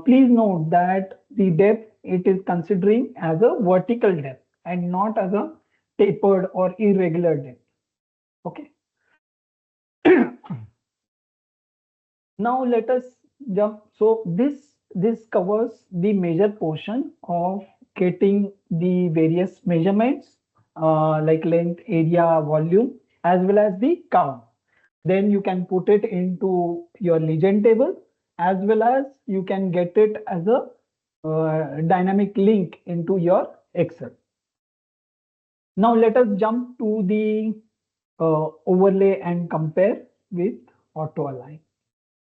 please note that the depth, it is considering as a vertical depth and not as a tapered or irregular depth. Okay. Now let us jump. So this covers the major portion of getting the various measurements like length, area, volume, as well as the count. Then you can put it into your legend table, as well as you can get it as a dynamic link into your Excel. Now let us jump to the overlay and compare with auto align.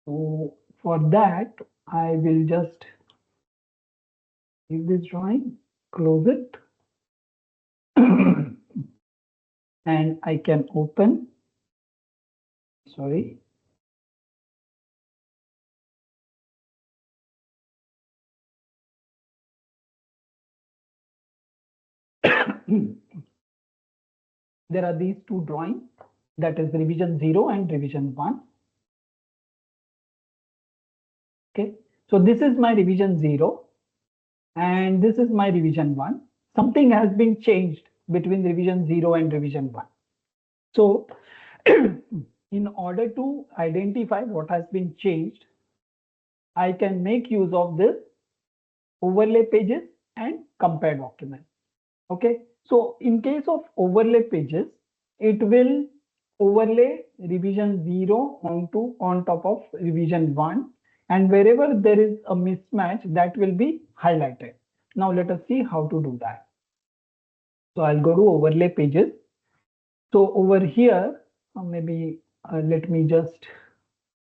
So for that, I will just leave this drawing, close it, and I can open, sorry. There are these two drawings, that is revision 0 and revision 1. Okay, so this is my revision 0 and this is my revision 1. Something has been changed between revision 0 and revision 1. So in order to identify what has been changed, I can make use of this overlay pages and compare documents. Okay, so in case of overlay pages, it will overlay revision 0 on top of revision 1, and wherever there is a mismatch, that will be highlighted. Now let us see how to do that. So I'll go to overlay pages. So over here, maybe let me just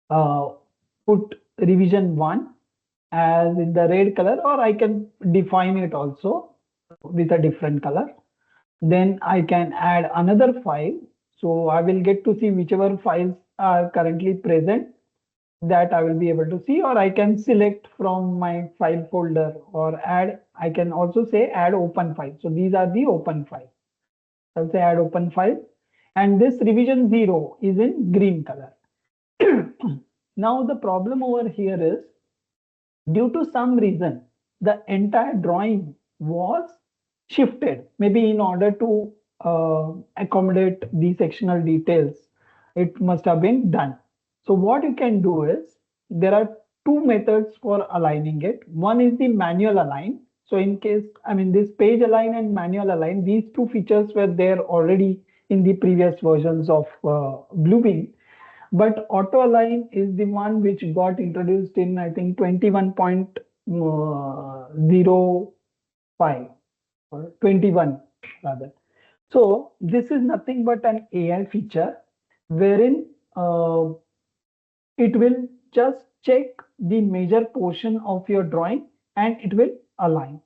put revision 1 as in the red color, or I can define it also with a different color. Then I can add another file. So I will get to see whichever files are currently present, that I will be able to see, or I can select from my file folder or add. I can also say add open file. So these are the open files. I'll say add open file, and this revision 0 is in green color. Now the problem over here is, due to some reason, the entire drawing was shifted, maybe in order to accommodate the sectional details. It must have been done. So what you can do is, there are two methods for aligning it. One is the manual align. So in case, this page align and manual align, these two features were there already in the previous versions of Bluebeam. But auto align is the one which got introduced in, I think, 21.05 or 21 rather. So this is nothing but an AI feature wherein it will just check the major portion of your drawing and it will align.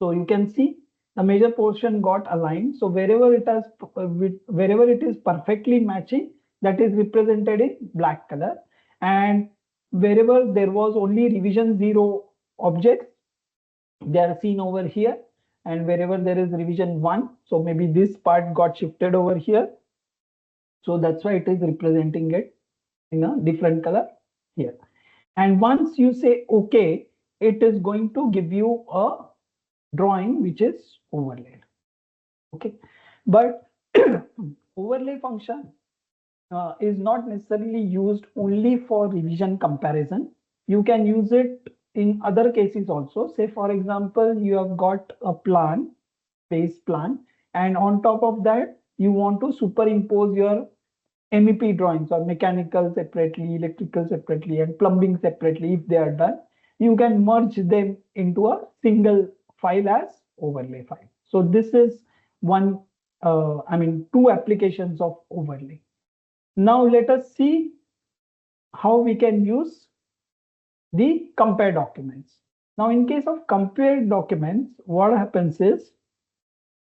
So you can see the major portion got aligned. So wherever it is perfectly matching, that is represented in black color, and wherever there was only revision 0 objects, they are seen over here, and wherever there is revision 1, so maybe this part got shifted over here, so that's why it is representing it in a different color here. And once you say okay, it is going to give you a drawing which is overlaid. Okay, but overlay function is not necessarily used only for revision comparison. You can use it in other cases also. Say for example, you have got a plan, base plan, and on top of that you want to superimpose your MEP drawings, or mechanical separately, electrical separately, and plumbing separately. If they are done, you can merge them into a single file as overlay file. So this is one, two applications of overlay. Now let us see how we can use the compare documents. Now in case of compare documents, what happens is,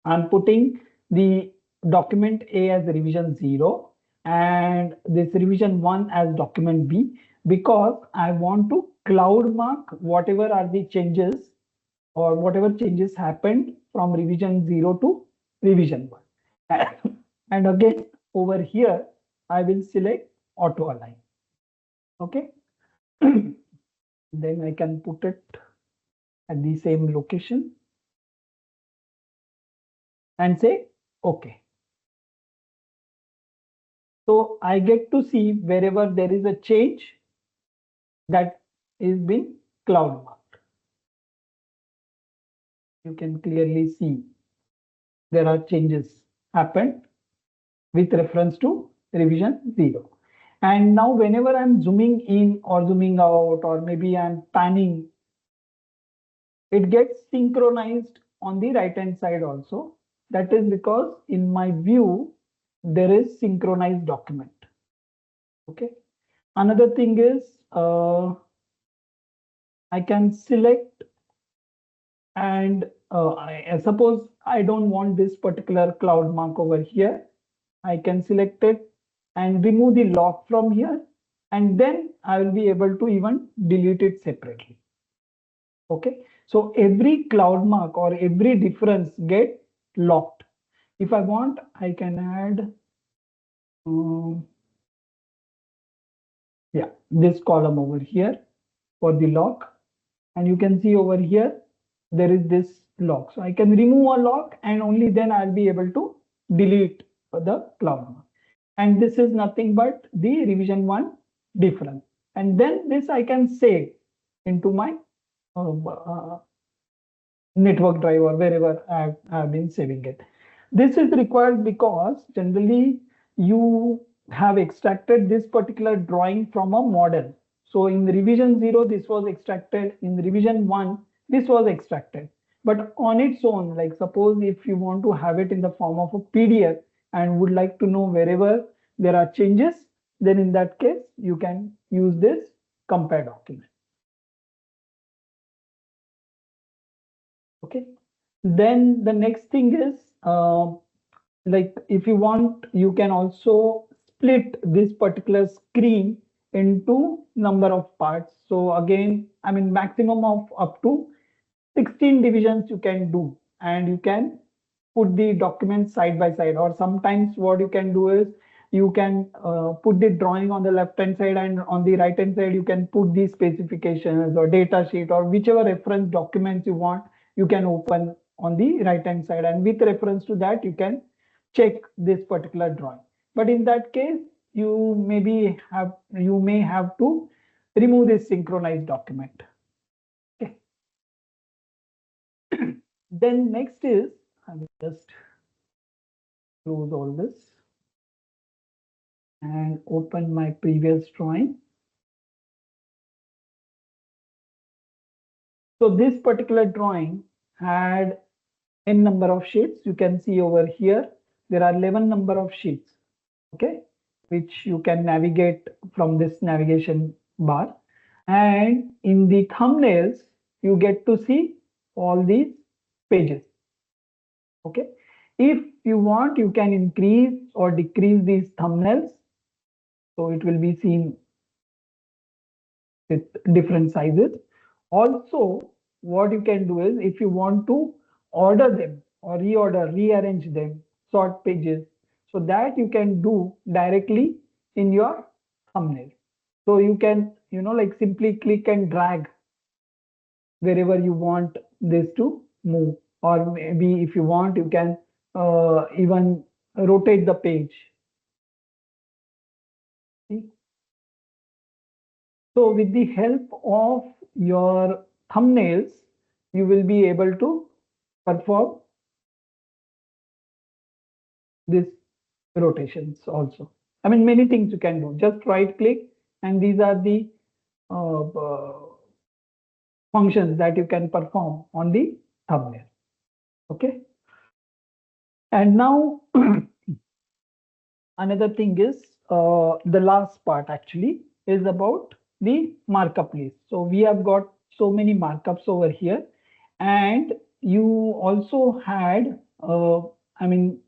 I'm putting the document A as revision 0 and this revision 1 as document B, because I want to cloud mark whatever are the changes or whatever changes happened from revision 0 to revision 1. And again, over here, I will select auto align. Okay. Then I can put it at the same location and say OK. So I get to see wherever there is a change that is being cloud marked. You can clearly see there are changes happened with reference to revision 0. And now whenever I'm zooming in or zooming out, or maybe I'm panning, it gets synchronized on the right hand side also. That is because in my view, there is synchronized document. Okay. Another thing is I can select and I suppose I don't want this particular cloud mark over here. I can select it and remove the lock from here, and then I will be able to even delete it separately. Okay, so every cloud mark or every difference get locked. If I want, I can add yeah, this column over here for the lock, and you can see over here there is this lock. So I can remove a lock and only then I'll be able to delete the cloud mark. And this is nothing but the revision 1 difference. And then this I can save into my network drive or wherever I've been saving it. This is required because generally you have extracted this particular drawing from a model. So in revision 0, this was extracted. In revision 1, this was extracted. But on its own, like suppose if you want to have it in the form of a PDF and would like to know wherever there are changes, then in that case, you can use this compare document. Okay. Then the next thing is like if you want, you can also split this particular screen into number of parts. So again, I mean maximum of up to 16 divisions you can do, and you can put the documents side by side. Or sometimes what you can do is you can put the drawing on the left hand side, and on the right hand side you can put the specifications or data sheet or whichever reference documents you want, you can open on the right hand side, and with reference to that you can check this particular drawing. But in that case, you may have to remove this synchronized document. Okay. Then next is, I will just close all this and open my previous drawing. So this particular drawing had n number of sheets. You can see over here, there are 11 number of sheets, okay, which you can navigate from this navigation bar. And in the thumbnails, you get to see all these pages. Okay. If you want, you can increase or decrease these thumbnails. So it will be seen with different sizes. Also, what you can do is if you want to order them or rearrange them, sort pages, so that you can do directly in your thumbnail. So you can, like simply click and drag wherever you want this to move, or maybe if you want, you can even rotate the page. See? So with the help of your thumbnails, you will be able to perform this rotations also. I mean, many things you can do. Just right click, and these are the functions that you can perform on the thumbnail. Okay. And now another thing is the last part actually is about the markup list. So we have got so many markups over here, and you also had I mean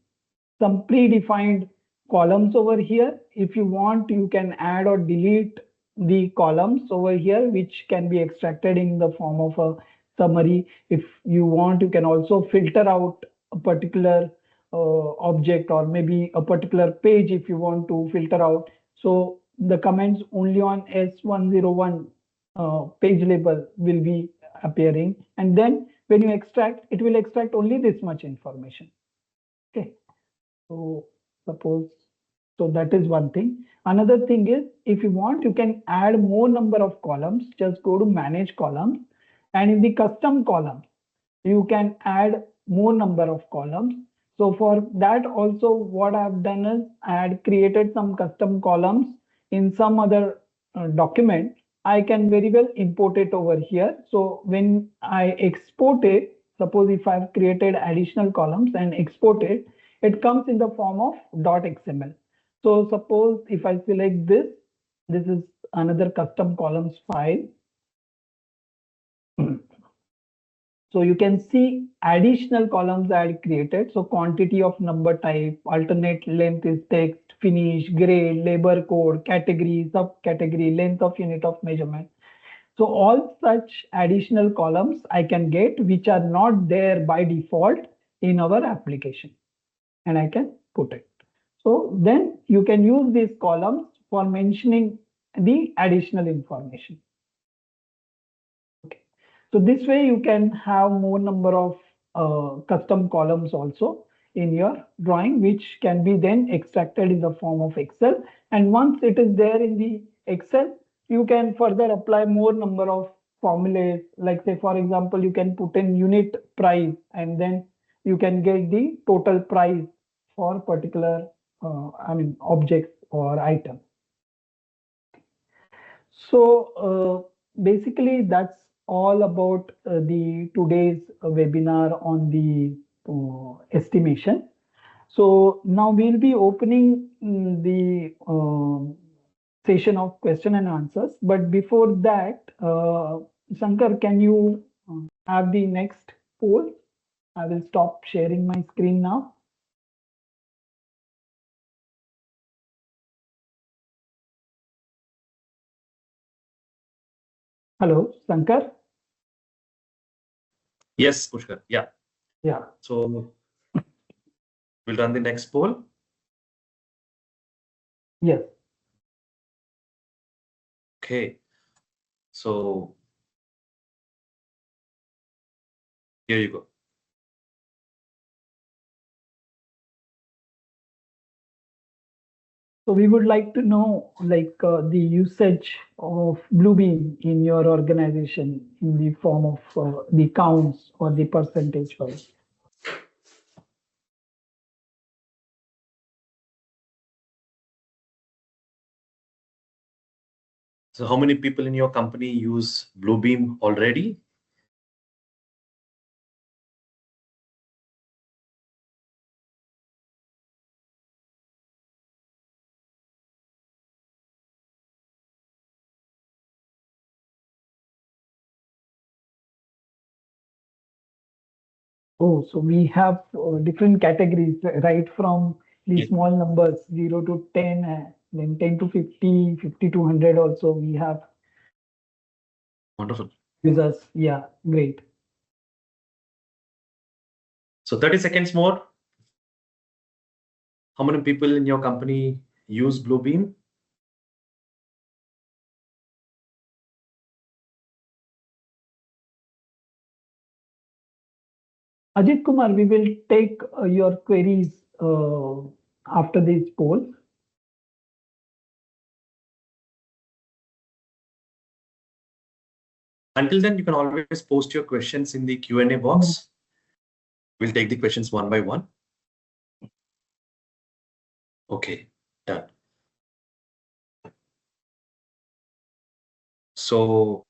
some predefined columns over here. If you want, you can add or delete the columns over here, which can be extracted in the form of a summary. If you want, you can also filter out a particular object or maybe a particular page if you want to filter out. So the comments only on S101 page label will be appearing, and then when you extract, it will extract only this much information. Okay, so suppose, so that is one thing. Another thing is, if you want, you can add more number of columns. Just go to manage columns, and in the custom columns, you can add more number of columns. So for that also, what I've done is I had created some custom columns in some other document. I can very well import it over here. So when I export it, suppose if I've created additional columns and export it, it comes in the form of .xml. So suppose if I select this, this is another custom columns file. So you can see additional columns I had created. So quantity of number type, alternate length is text, finish, grade, labor code, category, subcategory, length of unit of measurement. So all such additional columns I can get, which are not there by default in our application, and I can put it. So then you can use these columns for mentioning the additional information. So this way you can have more number of custom columns also in your drawing, which can be then extracted in the form of Excel. And once it is there in the Excel, you can further apply more number of formulas. Like say, for example, you can put in unit price, and then you can get the total price for particular, objects or item. So basically that's all about the today's webinar on the estimation. So now we'll be opening the session of question and answers. But before that, Shankar, can you have the next poll? I will stop sharing my screen now. Hello, Shankar. Yes, Pushkar. Yeah. Yeah. So we'll run the next poll. Yes. Okay. So here you go. So we would like to know, like the usage of Bluebeam in your organization in the form of the counts or the percentage wise. So how many people in your company use Bluebeam already? Oh, so we have different categories, right from the Yes. small numbers 0 to 10, then 10 to 50, 50 to 100 also we have. Wonderful. Users. Yeah, great. So 30 seconds more. How many people in your company use Bluebeam? Ajit Kumar, we will take your queries after this poll. Until then, you can always post your questions in the Q&A box. We'll take the questions one by one. Okay, done. So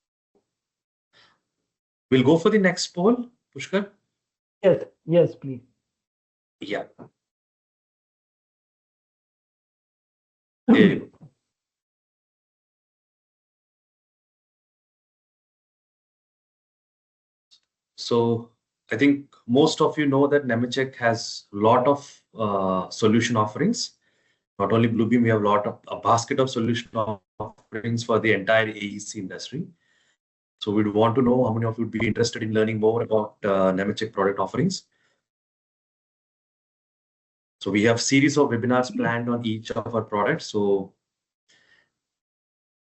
we'll go for the next poll, Pushkar. Yes, yes, please. Yeah. There you go. So I think most of you know that Nemetschek has a lot of solution offerings. Not only Bluebeam, we have a basket of solution offerings for the entire AEC industry. So we'd want to know how many of you would be interested in learning more about Nemetschek product offerings. So we have series of webinars planned on each of our products. So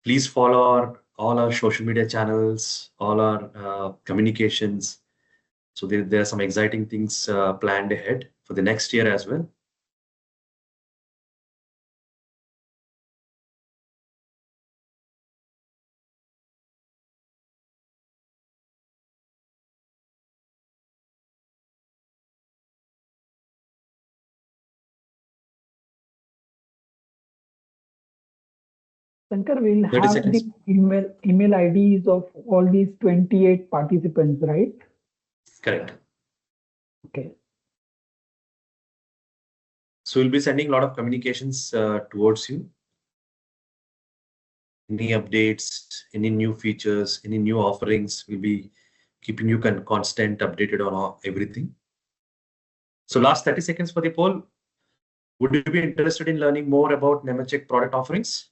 please follow all our social media channels, all our communications. So there are some exciting things planned ahead for the next year as well. Shankar, we'll 30 have seconds. the email IDs of all these 28 participants, right? Correct. Okay. So we'll be sending a lot of communications towards you. Any updates, any new features, any new offerings, we'll be keeping you constant updated on everything. So last 30 seconds for the poll. Would you be interested in learning more about Nemetschek product offerings?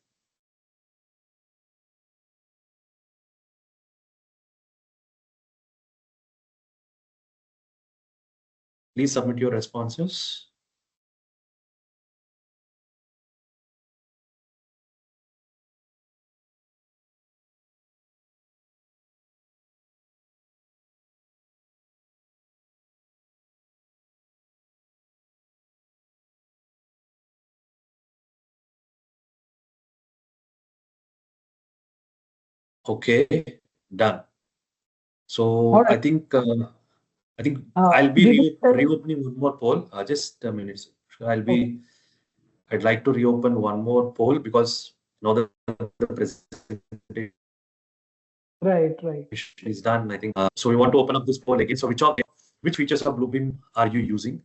Please submit your responses. Okay, done. So right. I think I'll be reopening one more poll. Just a minute. I'd like to reopen one more poll because now the presentation is done. I think so. We want to open up this poll again. So which features of Bluebeam are you using?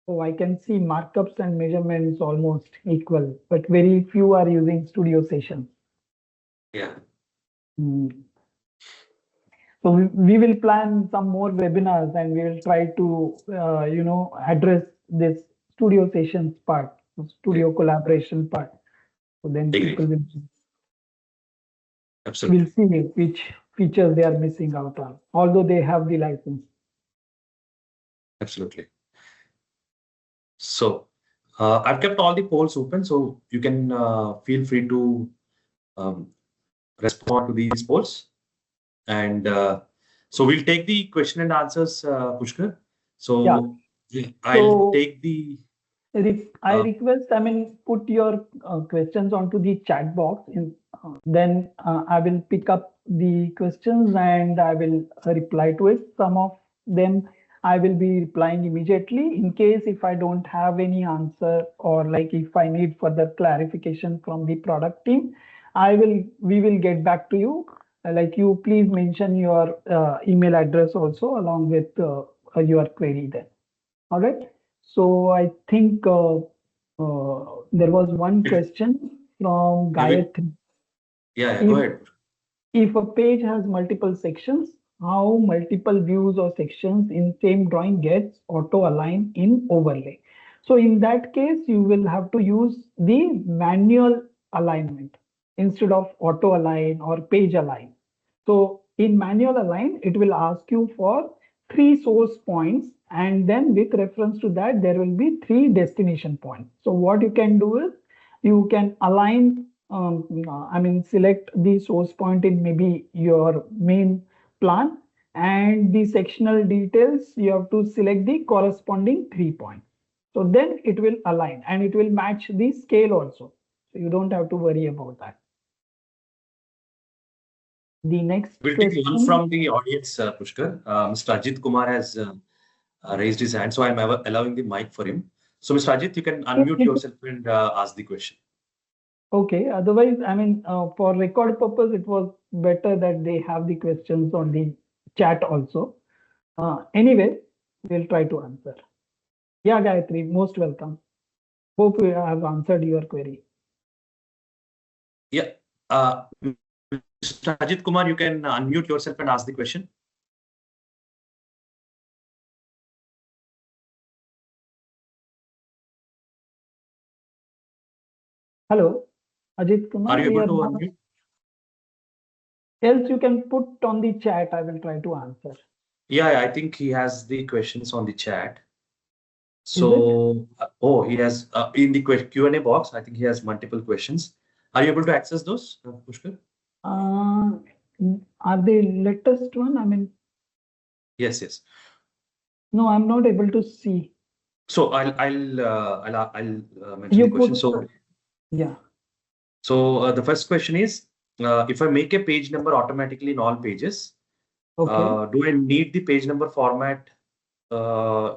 So I can see markups and measurements almost equal, but very few are using studio sessions. Yeah. So we will plan some more webinars and we will try to, address this studio sessions part, studio collaboration part. So then people will Absolutely. see which features they are missing out on, although they have the license. Absolutely. So I've kept all the polls open, so you can feel free to respond to these polls. And so we'll take the question and answers, Pushkar. So I'll take the. I request, put your questions onto the chat box. Then I will pick up the questions and I will reply to it. Some of them I will be replying immediately. In case if I don't have any answer or like if I need further clarification from the product team, we will get back to you. Like you please mention your email address also along with your query then. All right. So I think there was one question from Gayatri. Yeah, go ahead. If a page has multiple sections, how multiple views or sections in same drawing gets auto-align in overlay? So in that case, you will have to use the manual alignment instead of auto-align or page align. So in manual align, it will ask you for 3 source points, and then with reference to that, there will be 3 destination points. So what you can do is you can align, select the source point in maybe your main plan, and the sectional details, you have to select the corresponding 3 points. So then it will align and it will match the scale also. So you don't have to worry about that. The next We'll take one from the audience, Pushkar. Mr. Ajit Kumar has raised his hand, so I'm allowing the mic for him. So, Mr. Ajit, you can unmute yourself and ask the question. Okay. Otherwise, for record purpose, it was better that they have the questions on the chat also. Anyway, we'll try to answer. Yeah, Gayatri, most welcome. Hope we have answered your query. Yeah. Mr. Ajit Kumar, you can unmute yourself and ask the question. Hello. Ajit Kumar, Are you we able are to not. unmute? Else you can put on the chat. I will try to answer. Yeah, I think he has the questions on the chat. Is it? So, oh, he has in the Q&A box, I think he has multiple questions. Are you able to access those, Pushkar? Are they latest one? I mean, Yes, yes. no, I'm not able to see. So I'll mention You the question. put, yeah. So the first question is, if I make a page number automatically in all pages, Okay. do I need the page number format? Uh,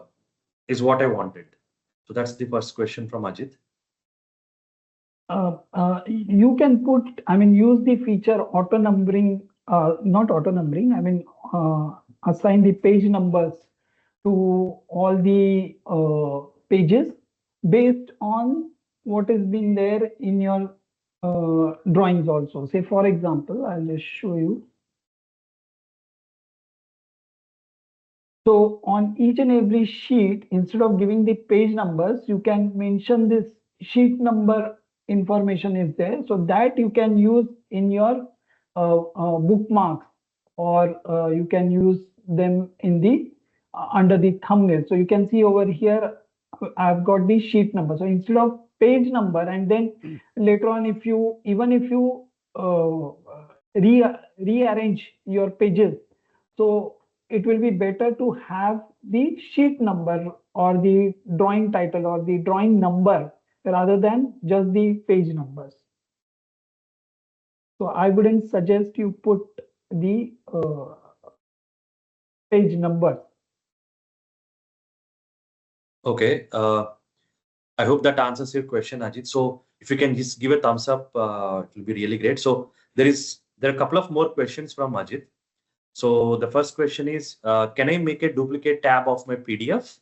is what I wanted. So that's the first question from Ajit. You can put, I mean, use the feature auto numbering, not auto numbering, I mean, assign the page numbers to all the pages based on what is being there in your drawings also. Say, for example, I'll just show you. So on each and every sheet, instead of giving the page numbers, you can mention this sheet number information is there. So that you can use in your bookmarks, or you can use them in the under the thumbnail. So you can see over here, I've got the sheet number. So instead of page number, and then later on, if you even if you rearrange your pages, so it will be better to have the sheet number or the drawing title or the drawing number rather than just the page numbers. So I wouldn't suggest you put the page number. Okay. I hope that answers your question, Ajit. So if you can just give a thumbs up, it will be really great. So there are a couple of more questions from Ajit. So the first question is, can I make a duplicate tab of my PDF?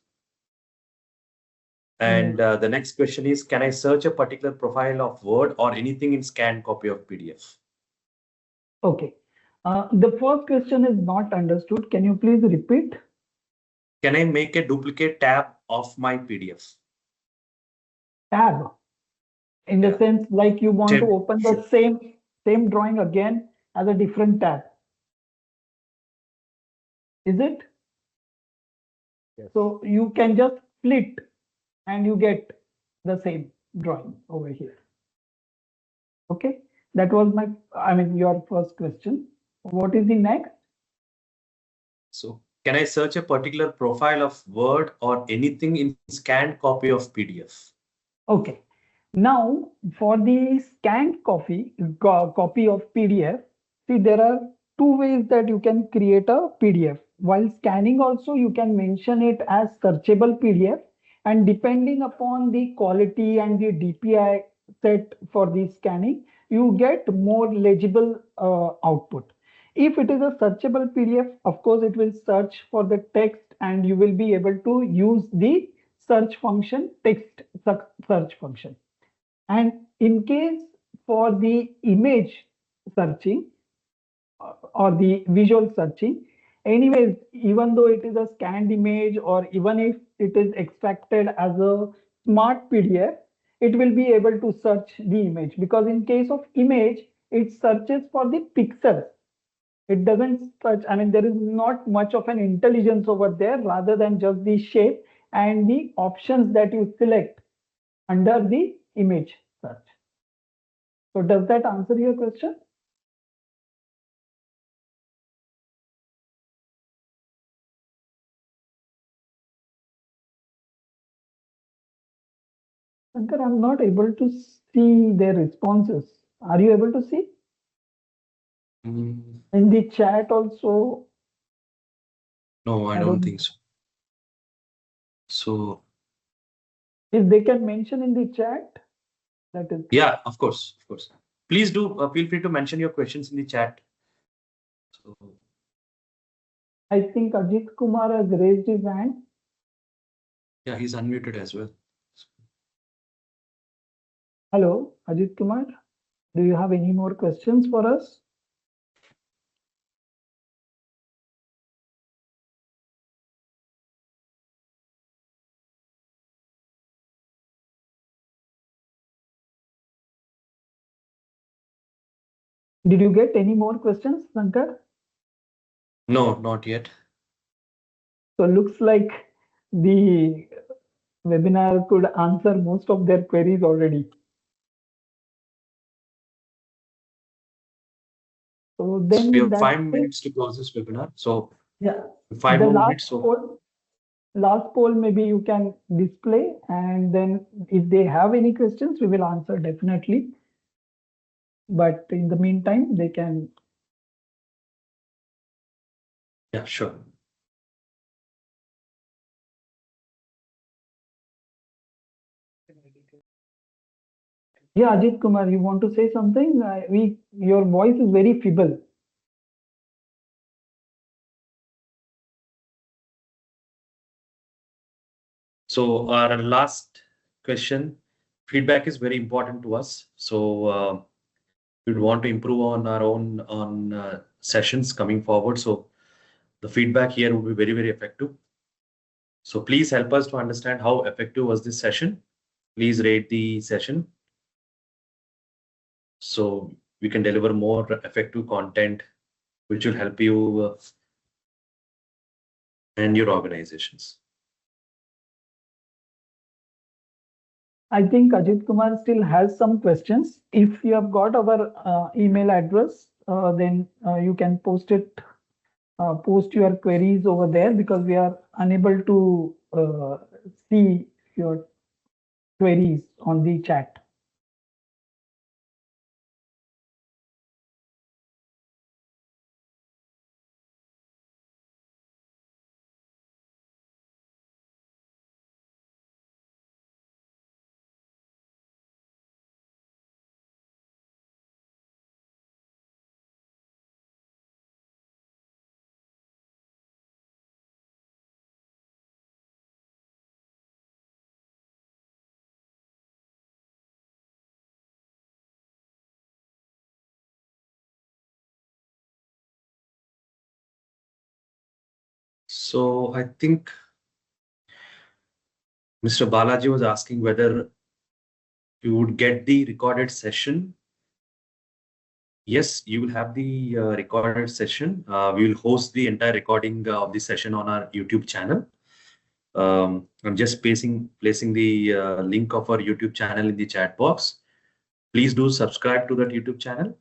And the next question is, can I search a particular profile of Word or anything in scanned copy of PDF? Okay. The first question is not understood. Can you please repeat? Can I make a duplicate tab of my PDF? Tab, in the Yeah. sense like you want to Same. open the same drawing again as a different tab. Is it? Yes. So you can just split and you get the same drawing over here. Okay, that was your first question. What is the next? So can I search a particular profile of Word or anything in scanned copy of PDF? Okay, now for the scanned copy of PDF, see, there are two ways that you can create a PDF. While scanning also, you can mention it as searchable PDF, and depending upon the quality and the DPI set for the scanning, you get more legible output. If it is a searchable PDF, of course, it will search for the text and you will be able to use the search function, text search function. And in case for the image searching or the visual searching, anyways, even though it is a scanned image or even if it is extracted as a smart PDF, it will be able to search the image, because in case of image, it searches for the pixels. It doesn't search, I mean, there is not much of an intelligence over there rather than just the shape and the options that you select under the image search. So does that answer your question? Shankar, I'm not able to see their responses. Are you able to see? Mm, In the chat also, no, I I don't don't. think so. So If they can mention in the chat, that is. yeah, of course, of course. Please do feel free to mention your questions in the chat. So I think Ajit Kumar has raised his hand. yeah, he's unmuted as well. Hello, Ajit Kumar. Do you have any more questions for us? Did you get any more questions, Shankar? No, not yet. So looks like the webinar could answer most of their queries already. So then We in have that 5 minutes to close this webinar. So yeah, 5 more minutes. last poll maybe you can display, and then if they have any questions, we will answer definitely. But in the meantime, they can. Yeah, sure. Yeah, Ajit Kumar, you want to say something? Your voice is very feeble. So our last question, feedback is very important to us. So we'd want to improve on our own sessions coming forward. So the feedback here would be very, very effective. So please help us to understand how effective was this session. Please rate the session so we can deliver more effective content, which will help you and your organizations. I think Ajit Kumar still has some questions. If you have got our email address, then you can post your queries over there, because we are unable to see your queries on the chat. So I think Mr. Balaji was asking whether you would get the recorded session. Yes, you will have the recorded session. We will host the entire recording of the session on our YouTube channel. I'm just placing the link of our YouTube channel in the chat box. Please do subscribe to that YouTube channel.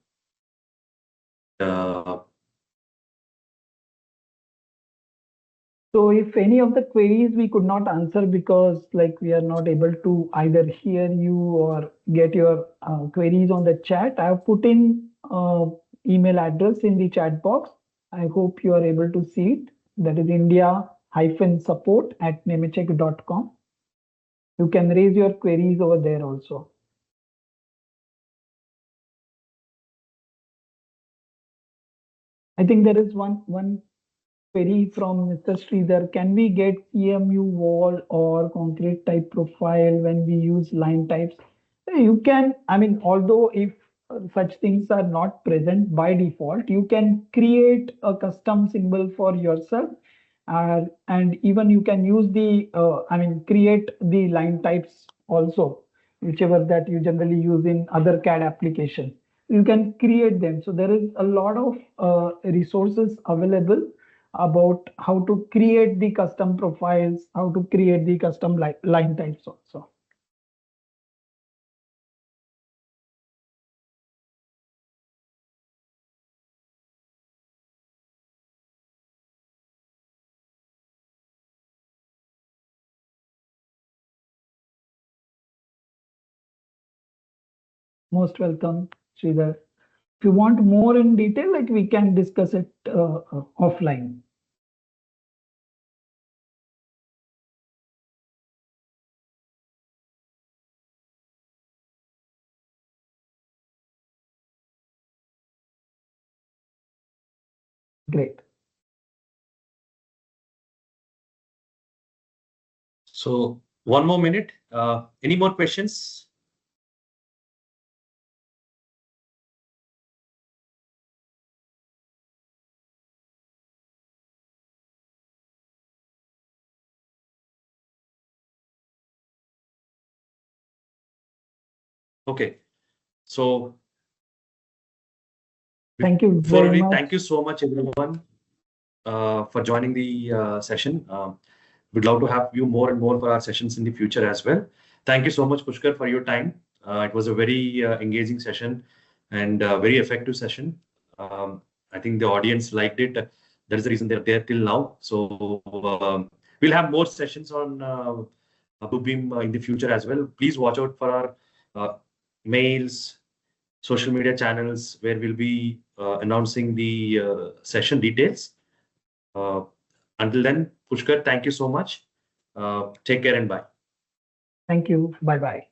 So if any of the queries we could not answer because like we are not able to either hear you or get your queries on the chat, I have put in email address in the chat box. I hope you are able to see it. That is india-support@nemetschek.com. You can raise your queries over there also. I think there is one query from Mr. Sridhar. Can we get CMU wall or concrete type profile when we use line types? You can, I mean, although if such things are not present by default, you can create a custom symbol for yourself. And even you can use create the line types also, whichever that you generally use in other CAD application. You can create them. So there is a lot of resources available about how to create the custom profiles, how to create the custom line types also. Most welcome, Sridhar. If you want more in detail, like we can discuss it offline. Great. So 1 more minute. Any more questions? Okay. So Thank you Before very we much. thank you so much, everyone, for joining the session. We'd love to have you more and more for our sessions in the future as well. Thank you so much, Pushkar, for your time. It was a very engaging session and very effective session. I think the audience liked it. That is the reason they're there till now. So we'll have more sessions on Bluebeam in the future as well. Please watch out for our mails, social media channels, where we'll be announcing the session details. Until then, Pushkar, thank you so much. Take care and bye. Thank you. Bye-bye.